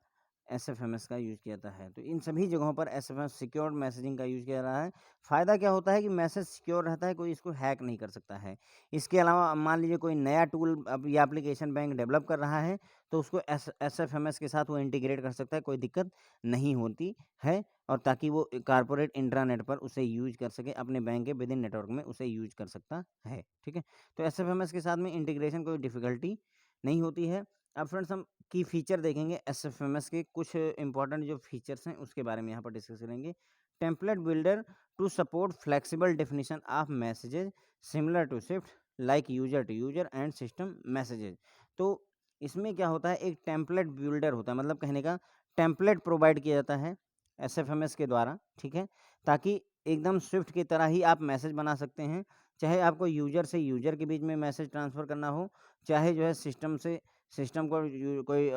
एसएफएमएस का यूज किया जाता है। तो इन सभी जगहों पर एसएफएमएस सिक्योर्ड मैसेजिंग का यूज किया जा रहा है। फ़ायदा क्या होता है कि मैसेज सिक्योर रहता है, कोई इसको हैक नहीं कर सकता है। इसके अलावा मान लीजिए कोई नया टूल अब या एप्लीकेशन बैंक डेवलप कर रहा है तो उसको एसएफएमएस के साथ वो इंटीग्रेट कर सकता है, कोई दिक्कत नहीं होती है, और ताकि वो कारपोरेट इंट्रानेट पर उसे यूज कर सके, अपने बैंक के विद इन नेटवर्क में उसे यूज कर सकता है, ठीक है। तो एसएफएमएस के साथ में इंटीग्रेशन कोई डिफिकल्टी नहीं होती है। अब फ्रेंड्स हम की फीचर देखेंगे एसएफएमएस के, कुछ इंपॉर्टेंट जो फीचर्स हैं उसके बारे में यहाँ पर डिस्कस करेंगे। Template builder to support flexible definition of messages similar to SWIFT like user to user and system messages. तो इसमें क्या होता है, एक टेम्पलेट बिल्डर होता है, मतलब कहने का टेम्पलेट प्रोवाइड किया जाता है एसएफएमएस के द्वारा, ठीक है, ताकि एकदम स्विफ्ट की तरह ही आप मैसेज बना सकते हैं। चाहे आपको यूजर से यूजर के बीच में मैसेज ट्रांसफ़र करना हो, चाहे जो है सिस्टम से सिस्टम को कोई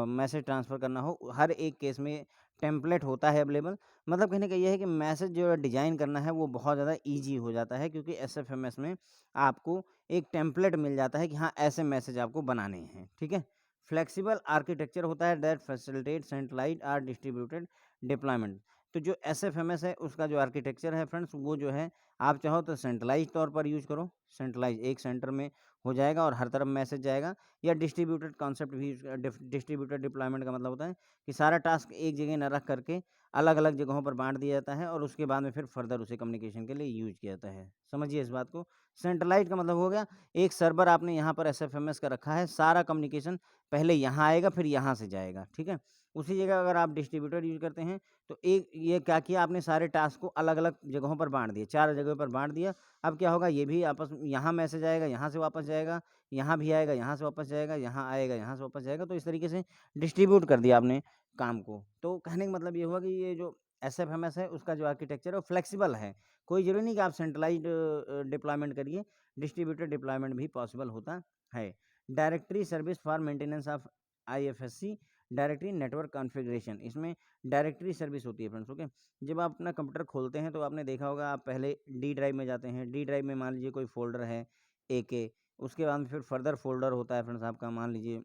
मैसेज ट्रांसफ़र करना हो, हर एक केस में टेम्पलेट होता है अवेलेबल। मतलब कहने का ये है कि मैसेज जो है डिज़ाइन करना है वो बहुत ज़्यादा ईजी हो जाता है, क्योंकि एसएफएमएस में आपको एक टेम्पलेट मिल जाता है कि हाँ ऐसे मैसेज आपको बनाने हैं, ठीक है। फ्लेक्सिबल आर्किटेक्चर होता है दैट फैसिलिटेट सेंट्रलाइज्ड और डिस्ट्रीब्यूटेड डिप्लॉयमेंट। तो जो एसएफएमएस है उसका जो आर्किटेक्चर है फ्रेंड्स, वो जो है आप चाहो तो सेंट्रलाइज तौर पर यूज़ करो, सेंट्रलाइज एक सेंटर में हो जाएगा और हर तरफ मैसेज जाएगा। या डिस्ट्रीब्यूटेड कॉन्सेप्ट भी, डिस्ट्रीब्यूटेड डिप्लॉयमेंट का मतलब होता है कि सारा टास्क एक जगह न रख करके अलग अलग जगहों पर बांट दिया जाता है और उसके बाद में फिर फर्दर उसे कम्युनिकेशन के लिए यूज किया जाता है। समझिए इस बात को। सेंट्रलाइज का मतलब हो गया एक सर्वर आपने यहाँ पर एसएफएमएस का रखा है, सारा कम्युनिकेशन पहले यहाँ आएगा फिर यहाँ से जाएगा, ठीक है। उसी जगह अगर आप डिस्ट्रीब्यूटेड यूज करते हैं तो एक ये क्या किया आपने, सारे टास्क को अलग अलग जगहों पर बांट दिए, 4 जगहों पर बांट दिया। अब क्या होगा, ये भी आपस में यहाँ मैसेज आएगा, यहाँ से वापस जाएगा, यहाँ भी आएगा, यहाँ से वापस जाएगा, यहाँ आएगा, यहाँ से वापस जाएगा। तो इस तरीके से डिस्ट्रीब्यूट कर दिया आपने काम को। तो कहने का मतलब ये हुआ कि ये जो एसएफएमएस है उसका जो आर्किटेक्चर है वो फ्लेक्सिबल है। कोई ज़रूरी नहीं कि आप सेंट्रलाइज़्ड डिप्लॉयमेंट करिए, डिस्ट्रीब्यूटेड डिप्लॉयमेंट भी पॉसिबल होता है। Directory service for maintenance of IFSC directory network configuration, इसमें डायरेक्टरी सर्विस होती है फ्रेंड्स, ओके। जब आप अपना कंप्यूटर खोलते हैं तो आपने देखा होगा, आप पहले डी ड्राइव में जाते हैं, डी ड्राइव में मान लीजिए कोई फ़ोल्डर है एके, उसके बाद में फिर फर्दर फ़ोल्डर होता है फ्रेंड्स आपका, मान लीजिए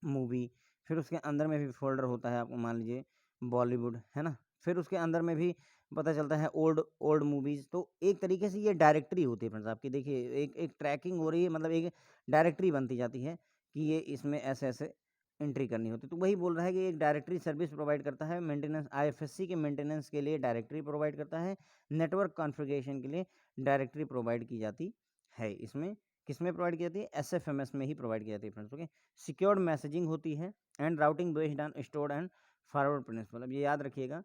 मूवी, फिर उसके अंदर में भी फ़ोल्डर होता है आपको, मान लीजिए बॉलीवुड, है ना? फिर उसके अंदर में भी पता चलता है ओल्ड ओल्ड मूवीज़। तो एक तरीके से ये डायरेक्टरी होती है फ्रेंड्स आपकी। देखिए एक एक ट्रैकिंग हो रही है, मतलब एक डायरेक्टरी बनती जाती है कि ये इसमें ऐसे-ऐसे एंट्री करनी होती है। तो वही बोल रहा है कि एक डायरेक्टरी सर्विस प्रोवाइड करता है, मेंटेनेंस आईएफएससी के मेंटेनेंस के लिए डायरेक्टरी प्रोवाइड करता है, नेटवर्क कॉन्फ़िगरेशन के लिए डायरेक्टरी प्रोवाइड की जाती है। इसमें किसमें प्रोवाइड की जाती है? एसएफएमएस में ही प्रोवाइड की जाती है फ्रेंड्स, ओके। सिक्योर्ड मैसेजिंग होती है and routing based on stored and forward principle. अब ये याद रखिएगा,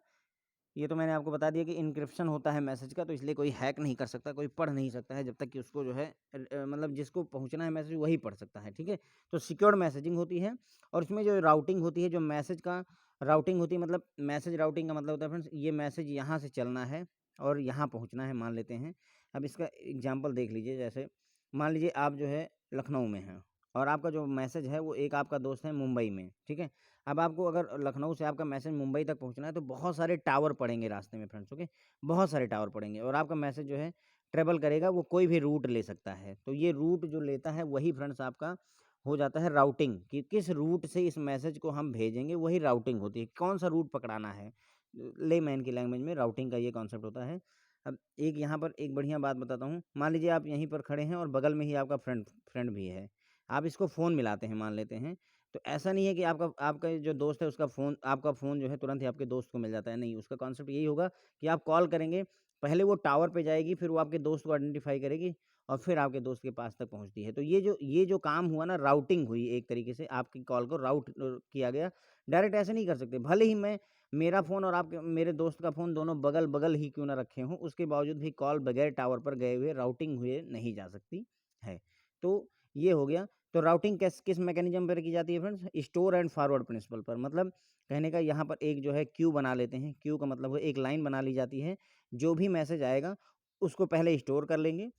ये तो मैंने आपको बता दिया कि इनक्रिप्शन होता है मैसेज का, तो इसलिए कोई हैक नहीं कर सकता, कोई पढ़ नहीं सकता है जब तक कि उसको जो है मतलब जिसको पहुंचना है मैसेज वही पढ़ सकता है, ठीक है। तो सिक्योर्ड मैसेजिंग होती है और इसमें जो राउटिंग होती है, जो मैसेज का राउटिंग होती है, मतलब मैसेज राउटिंग का मतलब होता है फ्रेंड्स, ये मैसेज यहाँ से चलना है और यहाँ पहुँचना है, मान लेते हैं। अब इसका एग्जाम्पल देख लीजिए, जैसे मान लीजिए आप जो है लखनऊ में हैं और आपका जो मैसेज है वो एक आपका दोस्त है मुंबई में, ठीक है। अब आपको अगर लखनऊ से आपका मैसेज मुंबई तक पहुंचना है तो बहुत सारे टावर पड़ेंगे रास्ते में फ्रेंड्स, ओके। बहुत सारे टावर पड़ेंगे और आपका मैसेज जो है ट्रेवल करेगा, वो कोई भी रूट ले सकता है। तो ये रूट जो लेता है वही फ्रेंड्स आपका हो जाता है राउटिंग, कि किस रूट से इस मैसेज को हम भेजेंगे, वही राउटिंग होती है। कौन सा रूट पकड़ाना है, लेमैन की लैंग्वेज में राउटिंग का ये कॉन्सेप्ट होता है। अब एक यहाँ पर एक बढ़िया बात बताता हूँ। मान लीजिए आप यहीं पर खड़े हैं और बगल में ही आपका फ्रेंड फ्रेंड भी है। आप इसको फ़ोन मिलाते हैं, मान लेते हैं। तो ऐसा नहीं है कि आपका आपका जो दोस्त है उसका फ़ोन, आपका फ़ोन जो है तुरंत ही आपके दोस्त को मिल जाता है, नहीं। उसका कॉन्सेप्ट यही होगा कि आप कॉल करेंगे, पहले वो टावर पे जाएगी, फिर वो आपके दोस्त को आइडेंटिफ़ाई करेगी और फिर आपके दोस्त के पास तक पहुँचती है। तो ये जो काम हुआ ना, राउटिंग हुई एक तरीके से, आपकी कॉल को राउट किया गया। डायरेक्ट ऐसे नहीं कर सकते। भले ही मेरा फ़ोन और आपके मेरे दोस्त का फ़ोन दोनों बगल-बगल ही क्यों ना रखे हों, उसके बावजूद भी कॉल बगैर टावर पर गए हुए राउटिंग हुए नहीं जा सकती है। तो ये हो गया। तो राउटिंग किस मैकेनिज़्म पर की जाती है friends? Store and forward principle पर। मतलब कहने का यहाँ पर एक जो है क्यू बना लेते हैं। क्यू का मतलब है एक लाइन बना ली जाती है। जो भी मैसेज आएगा उसको पहले स्टोर कर लेंगे,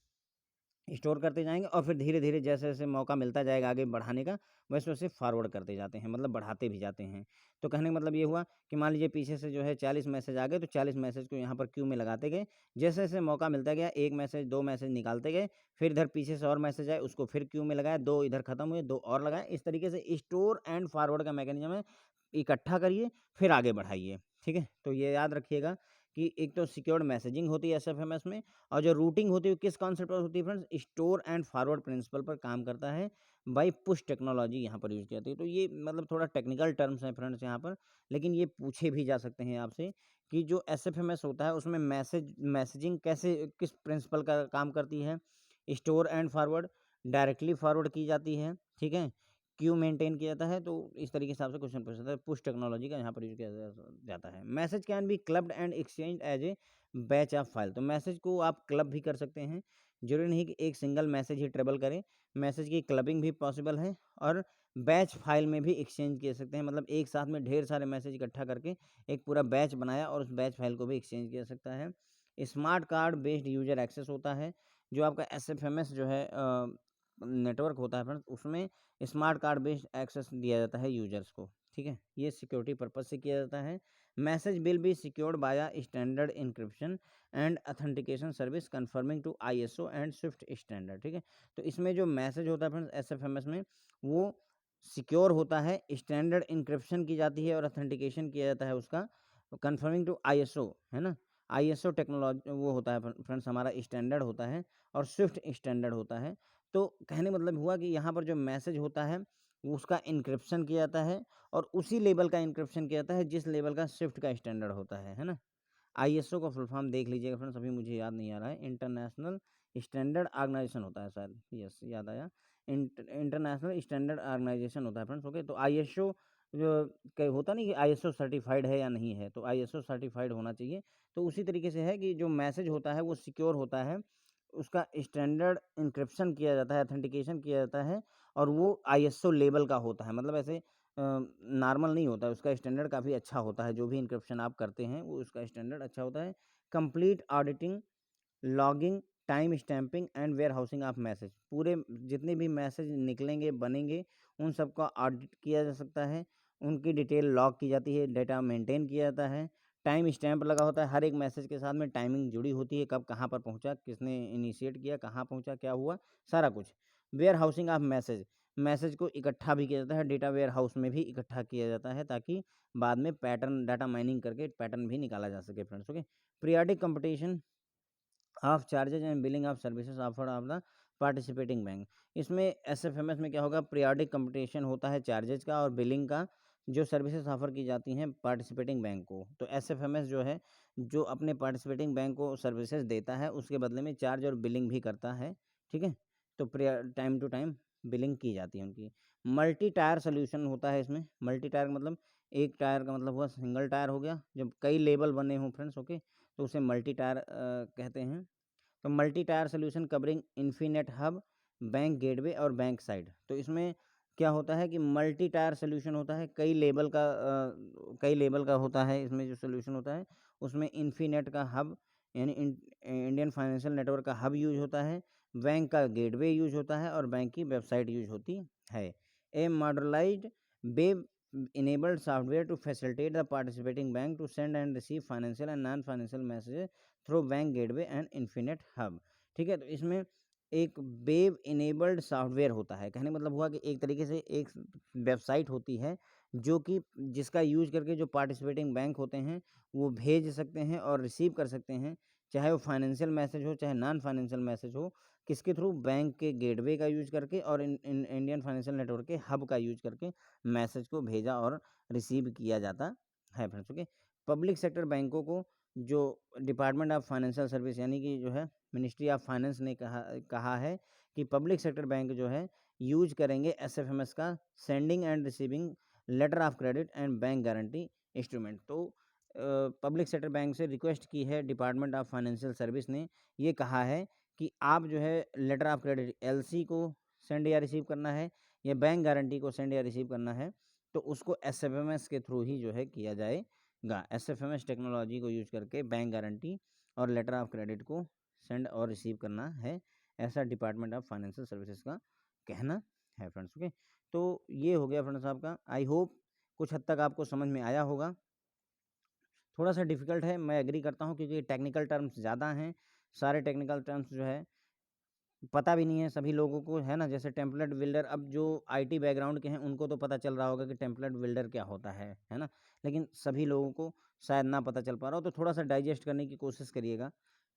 स्टोर करते जाएँगे और फिर धीरे-धीरे जैसे-जैसे मौका मिलता जाएगा आगे बढ़ाने का, वैसे-वैसे फॉरवर्ड करते जाते हैं, मतलब बढ़ाते भी जाते हैं। तो कहने का मतलब ये हुआ कि मान लीजिए पीछे से जो है 40 मैसेज आ गए, तो 40 मैसेज को यहाँ पर क्यू में लगाते गए। जैसे-जैसे मौका मिलता गया, 1 मैसेज, 2 मैसेज निकालते गए, फिर इधर पीछे से और मैसेज आए, उसको फिर क्यू में लगाया, 2 इधर खत्म हुए, 2 और लगाए। इस तरीके से स्टोर एंड फॉरवर्ड का मैकेनिज़्म है। इकट्ठा करिए, फिर आगे बढ़ाइए, ठीक है? तो ये याद रखिएगा कि एक तो सिक्योर्ड मैसेजिंग होती है एसएफएमएस में और जो रूटिंग होती है किस कॉन्सेप्ट पर होती है friends? Store and forward principle पर काम करता है। बाय पुश टेक्नोलॉजी यहाँ पर यूज़ की जाती है। तो ये मतलब थोड़ा टेक्निकल टर्म्स हैं फ्रेंड्स यहाँ पर, लेकिन ये पूछे भी जा सकते हैं आपसे कि जो एसएफएमएस होता है उसमें मैसेजिंग कैसे किस प्रिंसिपल का काम करती है? Store and forward, directly forward की जाती है, ठीक है? क्यू मेंटेन किया जाता है। तो इस तरीके से आपसे क्वेश्चन पूछ सकता है। पुश टेक्नोलॉजी का यहाँ पर यूज़ किया जाता है। Message can be clubbed and exchange as a batch of file. तो मैसेज को आप क्लब भी कर सकते हैं। ज़रूरी नहीं कि एक सिंगल मैसेज ही ट्रेवल करे। मैसेज की क्लबिंग भी पॉसिबल है और बैच फाइल में भी एक्सचेंज कर सकते हैं। मतलब एक साथ में ढेर सारे मैसेज इकट्ठा करके एक पूरा बैच बनाया और उस बैच फाइल को भी एक्सचेंज किया जा सकता है। Smart card based user access होता है। जो आपका एसएफएमएस जो है नेटवर्क होता है फ्रेंड्स, उसमें स्मार्ट कार्ड बेस्ड एक्सेस दिया जाता है यूजर्स को, ठीक है। ये सिक्योरिटी पर्पज से किया जाता है। Message will be secured by standard encryption and authentication service confirming to ISO and SWIFT standard, ठीक है। तो इसमें जो मैसेज होता है फ्रेंड्स एसएफएमएस में, वो सिक्योर होता है, स्टैंडर्ड इंक्रिप्शन की जाती है और अथेंटिकेशन किया जाता है उसका, कन्फर्मिंग टू आईएसओ, है ना। आईएसओ टेक्नोलॉजी वो होता है फ्रेंड्स हमारा स्टैंडर्ड होता है और स्विफ्ट स्टैंडर्ड होता है। तो कहने मतलब हुआ कि यहाँ पर जो मैसेज होता है उसका इनक्रिप्शन किया जाता है और उसी लेवल का इनक्रिप्शन किया जाता है जिस लेवल का स्विफ्ट का स्टैंडर्ड होता है ना। आईएसओ का फुल फॉर्म देख लीजिएगा फ्रेंड्स, अभी मुझे याद नहीं आ रहा है। इंटरनेशनल स्टैंडर्ड ऑर्गेनाइजेशन होता है शायद, यस याद आया, इंटरनेशनल स्टैंडर्ड ऑर्गेनाइजेशन होता है फ्रेंड्स। ओके, तो आईएसओ जो होता नहीं कि आईएसओ सर्टिफाइड है या नहीं है, तो आईएसओ सर्टिफाइड होना चाहिए। तो उसी तरीके से है कि जो मैसेज होता है वो सिक्योर होता है, उसका स्टैंडर्ड इंक्रिप्शन किया जाता है, ऑथेंटिकेशन किया जाता है और वो आईएसओ लेवल का होता है। मतलब ऐसे नॉर्मल नहीं होता है, उसका स्टैंडर्ड काफ़ी अच्छा होता है। जो भी इंक्रिप्शन आप करते हैं वो उसका स्टैंडर्ड अच्छा होता है। Complete auditing, logging, time stamping and warehousing of message, पूरे जितने भी मैसेज निकलेंगे बनेंगे उन सबका ऑडिट किया जा सकता है, उनकी डिटेल लॉग की जाती है, डेटा मेंटेन किया जाता है, टाइम स्टैंप लगा होता है, हर एक मैसेज के साथ में टाइमिंग जुड़ी होती है, कब कहाँ पर पहुँचा, किसने इनिशिएट किया, कहाँ पहुँचा, क्या हुआ, सारा कुछ। Warehousing of message, message को इकट्ठा भी किया जाता है, डेटा वेयर हाउस में भी इकट्ठा किया जाता है ताकि बाद में पैटर्न डाटा माइनिंग करके पैटर्न भी निकाला जा सके friends. Okay, periodic competition of charges and billing of services offered of the participating bank, इसमें एसएफएमएस में क्या होगा, पीरियाडिक कंपटीशन होता है चार्जेज का और बिलिंग का, जो सर्विसेज ऑफर की जाती हैं पार्टिसिपेटिंग बैंक को। तो एसएफएमएस जो है जो अपने पार्टिसिपेटिंग बैंक को सर्विसेज देता है उसके बदले में चार्ज और बिलिंग भी करता है, ठीक है। तो टाइम टू टाइम बिलिंग की जाती है उनकी। मल्टी टायर सोल्यूशन होता है इसमें, मल्टी टायर मतलब एक टायर का मतलब हुआ सिंगल टायर हो गया, जब कई लेबल बने हों फ्रेंड्स, ओके, तो उसे मल्टी टायर कहते हैं। तो multi tier solution covering infinite hub, bank gateway और बैंक साइड, तो इसमें क्या होता है कि मल्टी टायर सोल्यूशन होता है, कई लेवल का होता है इसमें जो सोल्यूशन होता है, उसमें इन्फिनेट का हब यानी इंडियन फाइनेंशियल नेटवर्क का हब यूज होता है, बैंक का गेटवे यूज होता है और बैंक की वेबसाइट यूज होती है। ए मॉडर्लाइज्ड web enabled software to facilitate the participating bank to send and receive financial and non-financial messages through bank gateway and infinite hub, ठीक है। तो इसमें एक वेब इनेबल्ड सॉफ्टवेयर होता है, कहने मतलब हुआ कि एक तरीके से एक वेबसाइट होती है जो कि जिसका यूज करके जो पार्टिसिपेटिंग बैंक होते हैं वो भेज सकते हैं और रिसीव कर सकते हैं, चाहे वो फाइनेंशियल मैसेज हो चाहे नॉन फाइनेंशियल मैसेज हो, किसके थ्रू, बैंक के गेटवे का यूज करके और इंडियन फाइनेंशियल नेटवर्क के हब का यूज करके मैसेज को भेजा और रिसीव किया जाता है फ्रेंड्स। ओके, पब्लिक सेक्टर बैंकों को जो डिपार्टमेंट ऑफ फाइनेंशियल सर्विस यानी कि जो है मिनिस्ट्री ऑफ फाइनेंस ने कहा है कि पब्लिक सेक्टर बैंक जो है यूज करेंगे एसएफएमएस का sending and receiving letter of credit and bank guarantee instrument. तो पब्लिक सेक्टर बैंक से रिक्वेस्ट की है डिपार्टमेंट ऑफ फाइनेंशियल सर्विस ने, ये कहा है कि आप जो है लेटर ऑफ क्रेडिट एलसी को सेंड या रिसीव करना है या बैंक गारंटी को सेंड या रिसीव करना है तो उसको एसएफएमएस के थ्रू ही जो है किया जाएगा। एसएफएमएस टेक्नोलॉजी को यूज करके बैंक गारंटी और लेटर ऑफ क्रेडिट को सेंड और रिसीव करना है, ऐसा डिपार्टमेंट ऑफ फाइनेंशियल सर्विसेज का कहना है फ्रेंड्स। ओके, तो ये हो गया फ्रेंड्स आपका, आई होप कुछ हद तक आपको समझ में आया होगा। थोड़ा सा डिफिकल्ट है, मैं एग्री करता हूँ, क्योंकि टेक्निकल टर्म्स ज़्यादा हैं, सारे टेक्निकल टर्म्स जो है पता भी नहीं है सभी लोगों को, है ना। जैसे टेम्पलेट बिल्डर, अब जो आईटी बैकग्राउंड के हैं उनको तो पता चल रहा होगा कि टेम्पलेट बिल्डर क्या होता है ना, लेकिन सभी लोगों को शायद ना पता चल पा रहा हो, तो थोड़ा सा डाइजेस्ट करने की कोशिश करिएगा,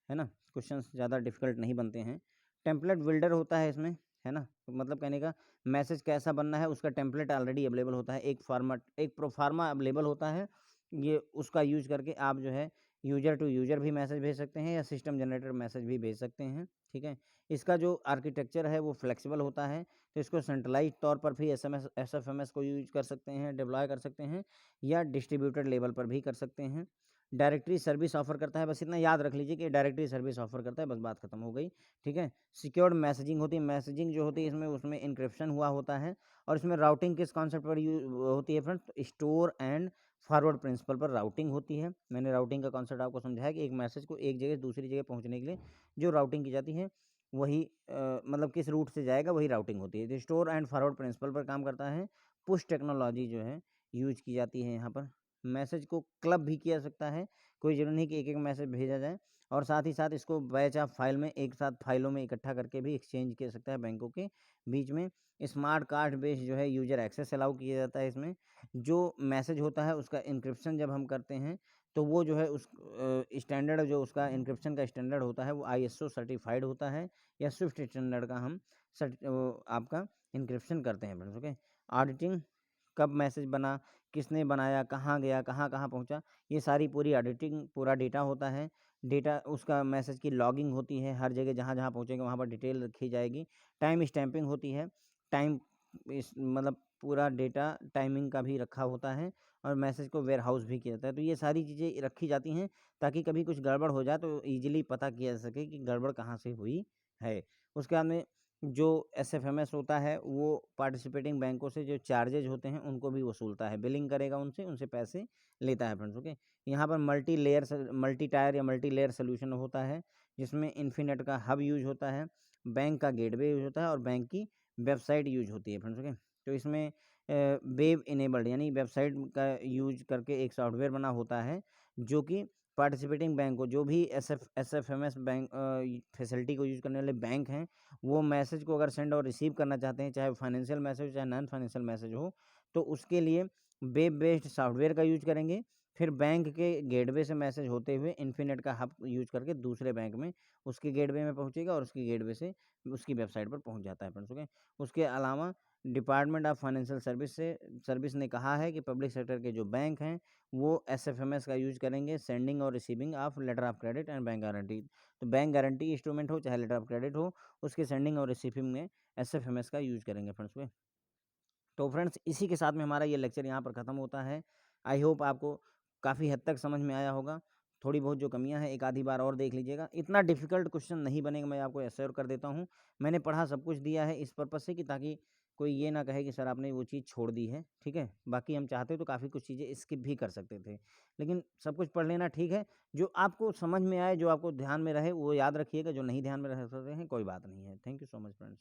है ना। क्वेश्चंस ज़्यादा डिफिकल्ट नहीं बनते हैं। टेम्पलेट बिल्डर होता है इसमें, है ना, तो मतलब कहने का मैसेज कैसा बनना है उसका टेम्पलेट ऑलरेडी अवेलेबल होता है, एक फॉर्मेट एक प्रोफार्मा अवेलेबल होता है, ये उसका यूज करके आप जो है यूजर टू यूजर भी मैसेज भेज सकते हैं या सिस्टम जनरेटर मैसेज भी भेज सकते हैं, ठीक है। इसका जो आर्किटेक्चर है वो फ्लेक्सिबल होता है, तो इसको सेंट्रलाइज तौर पर भी एसएफएमएस को यूज कर सकते हैं, डिप्लॉय कर सकते हैं या डिस्ट्रीब्यूटेड लेवल पर भी कर सकते हैं। डायरेक्टरी सर्विस ऑफर करता है, बस इतना याद रख लीजिए कि डायरेक्टरी सर्विस ऑफर करता है, बस बात खत्म हो गई, ठीक है। सिक्योर्ड मैसेजिंग होती है, मैसेजिंग जो होती है इसमें उसमें इंक्रिप्शन हुआ होता है और इसमें राउटिंग किस कॉन्सेप्ट पर होती है friends, store and forward principle पर राउटिंग होती है। मैंने राउटिंग का कॉन्सेप्ट आपको समझाया कि एक मैसेज को एक जगह से दूसरी जगह पहुंचने के लिए जो राउटिंग की जाती है वही मतलब किस रूट से जाएगा वही राउटिंग होती है। तो स्टोर एंड फॉरवर्ड प्रिंसिपल पर काम करता है। पुश टेक्नोलॉजी जो है यूज की जाती है यहाँ पर। मैसेज को क्लब भी किया सकता है, कोई जरूरी नहीं कि एक एक मैसेज भेजा जाए, और साथ ही साथ इसको बैच ऑफ फाइल में एक साथ फाइलों में इकट्ठा करके भी एक्सचेंज किया सकता है बैंकों के बीच में। स्मार्ट कार्ड बेस्ड जो है यूजर एक्सेस अलाउ किया जाता है इसमें। जो मैसेज होता है उसका इंक्रिप्शन जब हम करते हैं तो वो जो है उस स्टैंडर्ड जो उसका इंक्रिप्शन का स्टैंडर्ड होता है वो आईएसओ सर्टिफाइड होता है या स्विफ्ट स्टैंडर्ड का हम आपका इनक्रिप्शन करते हैं फ्रेंड्स। ओके, ऑडिटिंग, कब मैसेज बना, किसने बनाया, कहाँ गया, कहाँ कहाँ पहुँचा, ये सारी पूरी ऑडिटिंग, पूरा डेटा होता है। डेटा उसका मैसेज की लॉगिंग होती है, हर जगह जहाँ जहाँ पहुँचेगा वहाँ पर डिटेल रखी जाएगी। टाइम स्टैंपिंग होती है, टाइम इस मतलब पूरा डेटा टाइमिंग का भी रखा होता है, और मैसेज को वेयर हाउस भी किया जाता है। तो ये सारी चीज़ें रखी जाती हैं ताकि कभी कुछ गड़बड़ हो जाए तो ईजिली पता किया जा सके कि गड़बड़ कहाँ से हुई है। उसके बाद में जो एसएफएमएस होता है वो पार्टिसिपेटिंग बैंकों से जो चार्जेज होते हैं उनको भी वसूलता है, बिलिंग करेगा उनसे, उनसे पैसे लेता है फ्रेंड्स। ओके, यहाँ पर मल्टी टायर या मल्टी लेयर सोल्यूशन होता है, जिसमें इन्फिनेट का हब यूज होता है, बैंक का गेटवे यूज होता है, और बैंक की वेबसाइट यूज होती है फ्रेंड्स। ओके, तो इसमें वेब इनेबल्ड यानी वेबसाइट का यूज करके एक सॉफ्टवेयर बना होता है, जो कि पार्टिसिपेटिंग बैंक को, जो भी एसएफएमएस बैंक फैसिलिटी को यूज करने वाले बैंक हैं, वो मैसेज को अगर सेंड और रिसीव करना चाहते हैं, चाहे फाइनेंशियल मैसेज हो चाहे नॉन फाइनेंशियल मैसेज हो, तो उसके लिए वेब बेस्ड सॉफ्टवेयर का यूज करेंगे। फिर बैंक के गेटवे से मैसेज होते हुए इन्फिनेट का हब यूज करके दूसरे बैंक में उसके गेटवे में पहुंचेगा, और उसकी गेटवे से उसकी वेबसाइट पर पहुंच जाता है फ्रेंड्स। ओके, उसके अलावा डिपार्टमेंट ऑफ फाइनेंशियल सर्विस ने कहा है कि पब्लिक सेक्टर के जो बैंक हैं वो एसएफएमएस का यूज करेंगे, सेंडिंग और receiving of letter of credit and bank guarantee. तो बैंक गारंटी इंस्ट्रूमेंट हो चाहे लेटर ऑफ क्रेडिट हो, उसके सेंडिंग और रिसीविंग में एसएफएमएस का यूज करेंगे फ्रेंड्स। में तो फ्रेंड्स इसी के साथ में हमारा ये लेक्चर यहाँ पर ख़त्म होता है। आई होप आपको काफ़ी हद तक समझ में आया होगा। थोड़ी बहुत जो कमियां हैं एक आधी बार और देख लीजिएगा, इतना डिफ़िकल्ट क्वेश्चन नहीं बनेगा, मैं आपको एश्योर कर देता हूँ। मैंने पढ़ा सब कुछ दिया है इस पर्पज़ से कि ताकि कोई ये ना कहे कि सर आपने वो चीज़ छोड़ दी है, ठीक है। बाकी हम चाहते तो काफ़ी कुछ चीज़ें स्किप भी कर सकते थे, लेकिन सब कुछ पढ़ लेना ठीक है। जो आपको समझ में आए, जो आपको ध्यान में रहे वो याद रखिएगा, जो नहीं ध्यान में रह सकते हैं कोई बात नहीं है। Thank you so much friends.